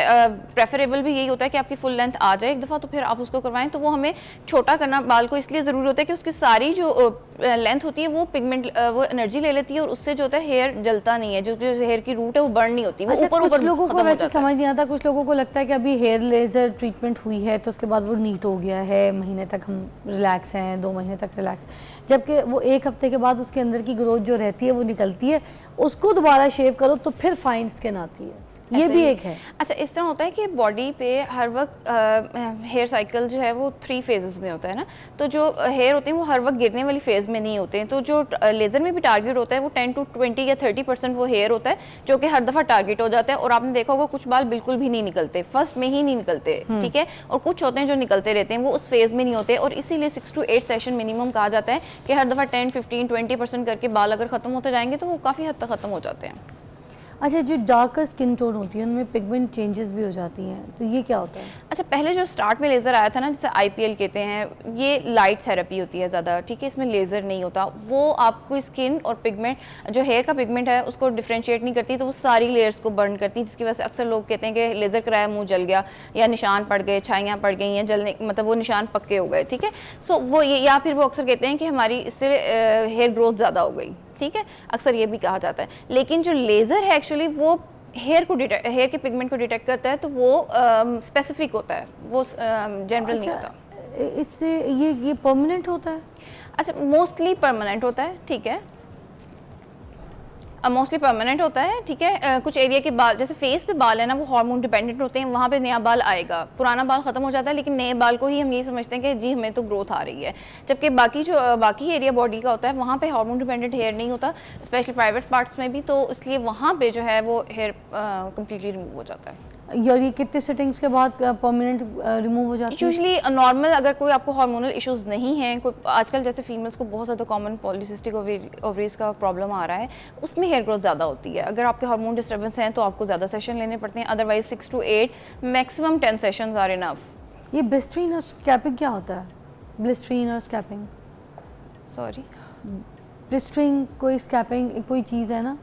प्रेफरेबल भी यही होता है कि आपकी फुल लेंथ आ जाए एक दफ़ा, तो फिर आप उसको करवाएं। तो वो हमें छोटा करना बाल को इसलिए ज़रूरी होता है कि उसकी सारी जो लेंथ होती है वो पिगमेंट वो एनर्जी ले लेती है और उससे जो होता है हेयर जलता नहीं है, जो हेयर की रूट है वो बर्न नहीं होती, वो अच्छा, ऊपर कुछ ऊपर लोगों को खत्म हो वैसे जाता है। समझ नहीं आता, कुछ लोगों को लगता है कि अभी हेयर लेज़र ट्रीटमेंट हुई है तो उसके बाद वो नीट हो गया है, महीने तक हम रिलैक्स हैं, 2 महीने तक रिलैक्स, जबकि वो 1 हफ्ते के बाद उसके अंदर की ग्रोथ जो रहती है वो निकलती है, उसको दोबारा शेव करो तो फिर फाइन स्किन आती है। ये भी एक है। अच्छा, इस तरह होता है कि बॉडी पे हर वक्त हेयर साइकिल जो है वो 3 फेजेस में होता है ना, तो जो हेयर होते हैं वो हर वक्त गिरने वाली फेज़ में नहीं होते हैं। तो जो लेज़र में भी टारगेट होता है वो 10 to 20 या 30% वो हेयर होता है जो कि हर दफ़ा टारगेट हो जाता है। और आपने देखा होगा कुछ बाल बिल्कुल भी नहीं निकलते, फर्स्ट में ही नहीं निकलते, ठीक है। और कुछ होते हैं जो निकलते रहते हैं, वो उस फेज़ में नहीं होते। और इसीलिए 6 to 8 सेशन मिनिमम कहा जाता है कि हर दफ़ा 10, 15, 20% करके बाल अगर ख़त्म होते जाएंगे तो वो काफ़ी हद तक ख़त्म हो जाते हैं। अच्छा, जो डार्कर स्किन टोन होती है उनमें पिगमेंट चेंजेस भी हो जाती हैं, तो ये क्या होता है? अच्छा, पहले जो स्टार्ट में लेज़र आया था ना, जैसे IPL कहते हैं, ये लाइट थेरेपी होती है ज़्यादा, ठीक है। इसमें लेज़र नहीं होता, वो आपको स्किन और पिगमेंट जो हेयर का पिगमेंट है उसको डिफ्रेंशिएट नहीं करती, तो वो सारी लेयर्स को बर्न करती है, जिसकी वजह से अक्सर लोग कहते हैं कि लेज़र कराया मुंह जल गया या निशान पड़ गए, छाइयाँ पड़ गई हैं, जलने मतलब वो निशान पक्के हो गए, ठीक है। सो वो ये, या फिर वो अक्सर कहते हैं कि हमारी इससे हेयर ग्रोथ ज़्यादा हो गई, ठीक है, अक्सर ये भी कहा जाता है। लेकिन जो लेज़र है एक्चुअली वो हेयर के पिगमेंट को डिटेक्ट करता है, तो वो स्पेसिफिक होता है, वो जनरल नहीं होता। इससे ये परमानेंट होता है? अच्छा, मोस्टली परमानेंट होता है, ठीक है, मोस्टली परमानेंट होता है, ठीक है। कुछ एरिया के बाल, जैसे फेस पे बाल है ना, वो हार्मोन डिपेंडेंट होते हैं, वहाँ पे नया बाल आएगा, पुराना बाल खत्म हो जाता है, लेकिन नए बाल को ही हम यही समझते हैं कि जी हमें तो ग्रोथ आ रही है। जबकि बाकी एरिया बॉडी का होता है वहाँ पे हार्मोन डिपेंडेंट हेयर नहीं होता, स्पेशली प्राइवेट पार्ट्स में भी, तो इसलिए वहाँ पे जो है वो हेयर कम्प्लीटली रिमूव हो जाता है। और ये कितने सेटिंग्स के बाद परमानेंट रिमूव हो जाती है? यूजुअली नॉर्मल, अगर कोई आपको हार्मोनल इश्यूज नहीं हैं, कोई आजकल जैसे फीमेल्स को बहुत ज़्यादा कॉमन पॉलीसिस्टिक ओवरीज का प्रॉब्लम आ रहा है, उसमें हेयर ग्रोथ ज़्यादा होती है। अगर आपके हार्मोन डिस्टर्बेंस हैं तो आपको ज़्यादा सेशन लेने पड़ते हैं, otherwise 6 to 8 maximum 10 sessions are enough. ये ब्लिस्टरिन और स्कैपिंग क्या होता है? ब्लिस्टरिन और स्कैपिंग, सॉरी, ब्लिस्टरिंग कोई स्कैपिंग कोई चीज़ है ना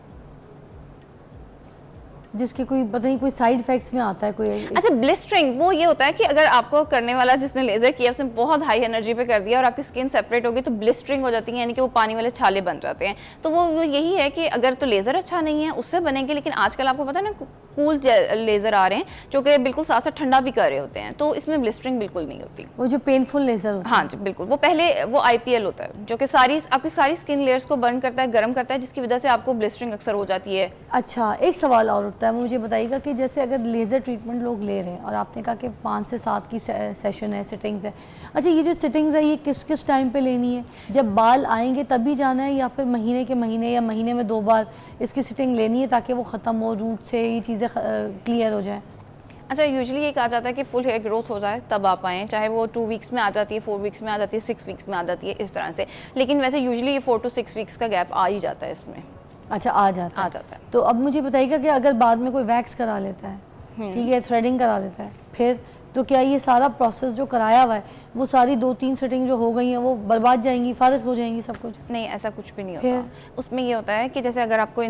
जिसके कोई पता नहीं कोई साइड इफेक्ट्स में आता है कोई? अच्छा, ब्लिस्टरिंग वो ये होता है कि अगर आपको करने वाला जिसने लेजर किया उसने बहुत हाई एनर्जी पे कर दिया और आपकी स्किन सेपरेट हो गई तो ब्लिस्टरिंग हो जाती है, यानी कि वो पानी वाले छाले बन जाते हैं। तो वो यही है कि अगर तो लेज़र अच्छा नहीं है उससे बनेंगे, लेकिन आजकल आपको पता है ना कूल लेज़र आ रहे हैं जो कि बिल्कुल साथ साथ ठंडा भी कर रहे होते हैं, तो इसमें ब्लिस्टरिंग बिल्कुल नहीं होती। वो जो पेनफुल लेज़र होता है? हाँ जी बिल्कुल, वो पहले वो IPL होता है जो कि आपकी सारी स्किन लेयर्स को बर्न करता है, गर्म करता है, जिसकी वजह से आपको ब्लिस्टरिंग अक्सर हो जाती है। अच्छा, एक सवाल और उठता है, मुझे बताइएगा कि जैसे अगर लेज़र ट्रीटमेंट लोग ले रहे हैं और आपने कहा कि 5 से 7 की सेशन है, सिटिंग्स है, अच्छा ये जो सिटिंग्स है ये किस किस टाइम पे लेनी है? जब बाल आएंगे तभी जाना है या फिर महीने के महीने या महीने में 2 बार इसकी सिटिंग लेनी है ताकि वो ख़त्म हो, रूट से ये चीज़ें क्लियर हो जाए? अच्छा, यूजुअली ये कहा जाता है कि फुल हेयर ग्रोथ हो जाए तब आप आएँ, चाहे वो 2 वीक्स में आ जाती है, 4 वीक्स में आ जाती है, 6 वीक्स में आ जाती है, इस तरह से। लेकिन वैसे यूजुअली ये 4 to 6 वीक्स का गैप आ ही जाता है इसमें। अच्छा, आ जाता है। तो अब मुझे बताइएगा कि अगर बाद में कोई वैक्स करा लेता है, ठीक है, थ्रेडिंग करा लेता है, फिर तो क्या ये सारा प्रोसेस जो कराया हुआ है वो सारी 2-3 सेटिंग जो हो गई हैं वो बर्बाद जाएंगी, फारिग हो जाएंगी सब कुछ? नहीं, ऐसा कुछ भी नहीं होता। उसमें ये होता है कि जैसे अगर आपको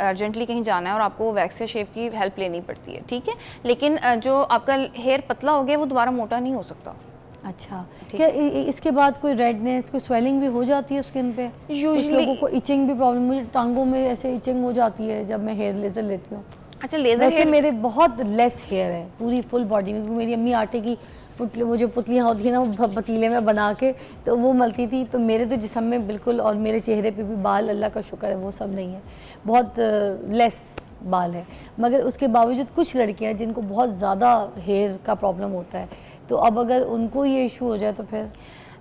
अर्जेंटली कहीं जाना है और आपको वैक्स से शेव की हेल्प लेनी पड़ती है, ठीक है, लेकिन जो आपका हेयर पतला हो गया वो दोबारा मोटा नहीं हो सकता। अच्छा, क्या इसके बाद कोई रेडनेस, कोई स्वेलिंग भी हो जाती है स्किन पे? कुछ लोगों को इचिंग भी प्रॉब्लम, मुझे टांगों में ऐसे इचिंग हो जाती है जब मैं हेयर लेज़र लेती हूँ। अच्छा, लेजर वैसे हेयर मेरे बहुत लेस हेयर है पूरी फुल बॉडी में। मेरी अम्मी आटे की वो जो पुतलियाँ होती हैं ना, वो पतीले में बना के तो वो मलती थी। तो मेरे तो जिस्म में बिल्कुल, और मेरे चेहरे पे भी बाल, अल्लाह का शुक्र है वो सब नहीं है, बहुत लेस बाल है। मगर उसके बावजूद कुछ लड़कियाँ जिनको बहुत ज़्यादा हेयर का प्रॉब्लम होता है, तो अब अगर उनको ये इशू हो जाए तो फिर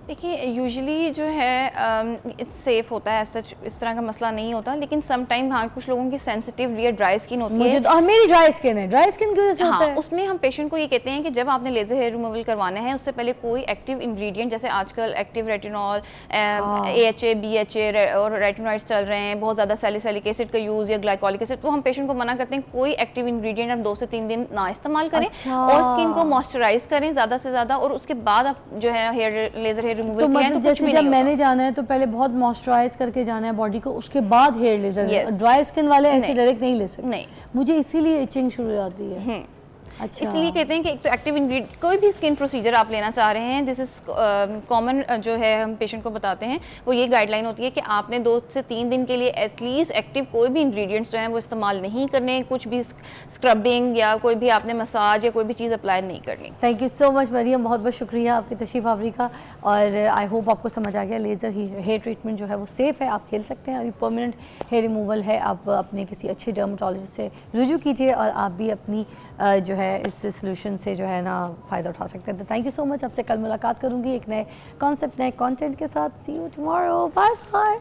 देखिए यूजुअली जो है सेफ होता है, सच इस तरह का मसला नहीं होता, लेकिन सम टाइम हाँ कुछ लोगों की सेंसिटिव या ड्राई स्किन होती मुझे है। तो मेरी ड्राई स्किन है, ड्राई स्किन की वजह से होता हाँ, है। उसमें हम पेशेंट को ये कहते हैं कि जब आपने लेजर हेयर रिमूवल करवाना है उससे पहले कोई एक्टिव इंग्रेडिएंट, जैसे आजकल एक्टिव रेटिनॉल, AHA, BHA और रेटिनॉइड्स चल रहे हैं, बहुत ज़्यादा सैलिसिलिक एसिड का यूज़ या ग्लाइकोलिक एसिड, तो हम पेशेंट को मना करते हैं कोई एक्टिव इंग्रेडिएंट आप 2 से 3 दिन ना इस्तेमाल करें। अच्छा। और स्किन को मॉइस्चराइज करें ज़्यादा से ज़्यादा, और उसके बाद आप जो है लेजर हेयर रिमूवल तो किया है मतलब तो कुछ जैसे भी जब नहीं मैंने होगा। जाना है तो पहले बहुत मॉइस्चराइज करके जाना है बॉडी को, उसके बाद hair laser. Yes. Dry skin वाले ऐसे नहीं। डायरेक्ट नहीं ले सकते। नहीं। मुझे इसीलिए इचिंग शुरू हो जाती है। अच्छा, इसलिए कहते हैं कि एक तो एक्टिव इंग्रेडिएंट, कोई भी स्किन प्रोसीजर आप लेना चाह रहे हैं, दिस इज कॉमन जो है हम पेशेंट को बताते हैं, वो ये गाइडलाइन होती है कि आपने 2 से 3 दिन के लिए एटलीस्ट एक्टिव कोई भी इंग्रेडिएंट्स जो हैं वो इस्तेमाल नहीं करने, कुछ भी स्क्रबिंग या कोई भी आपने मसाज या कोई भी चीज़ अप्लाई नहीं करनी। Thank you so much Mariam, बहुत बहुत शुक्रिया आपकी तशरीफ़ आवरी का। और आई होप आपको समझ आ गया, लेज़र हेयर ट्रीटमेंट जो है वो सेफ़ है, आप खेल सकते हैं। अभी परमानेंट हेयर रिमूवल है, आप अपने किसी अच्छे डर्मेटोलॉजिस्ट से रुजू कीजिए और आप भी अपनी जो है इस सोल्यूशन से जो है ना फ़ायदा उठा सकते हैं। तो थैंक यू सो मच, आपसे कल मुलाकात करूँगी एक नए कॉन्सेप्ट, नए कॉन्टेंट के साथ। सी यू टुमारो, बाय बाय।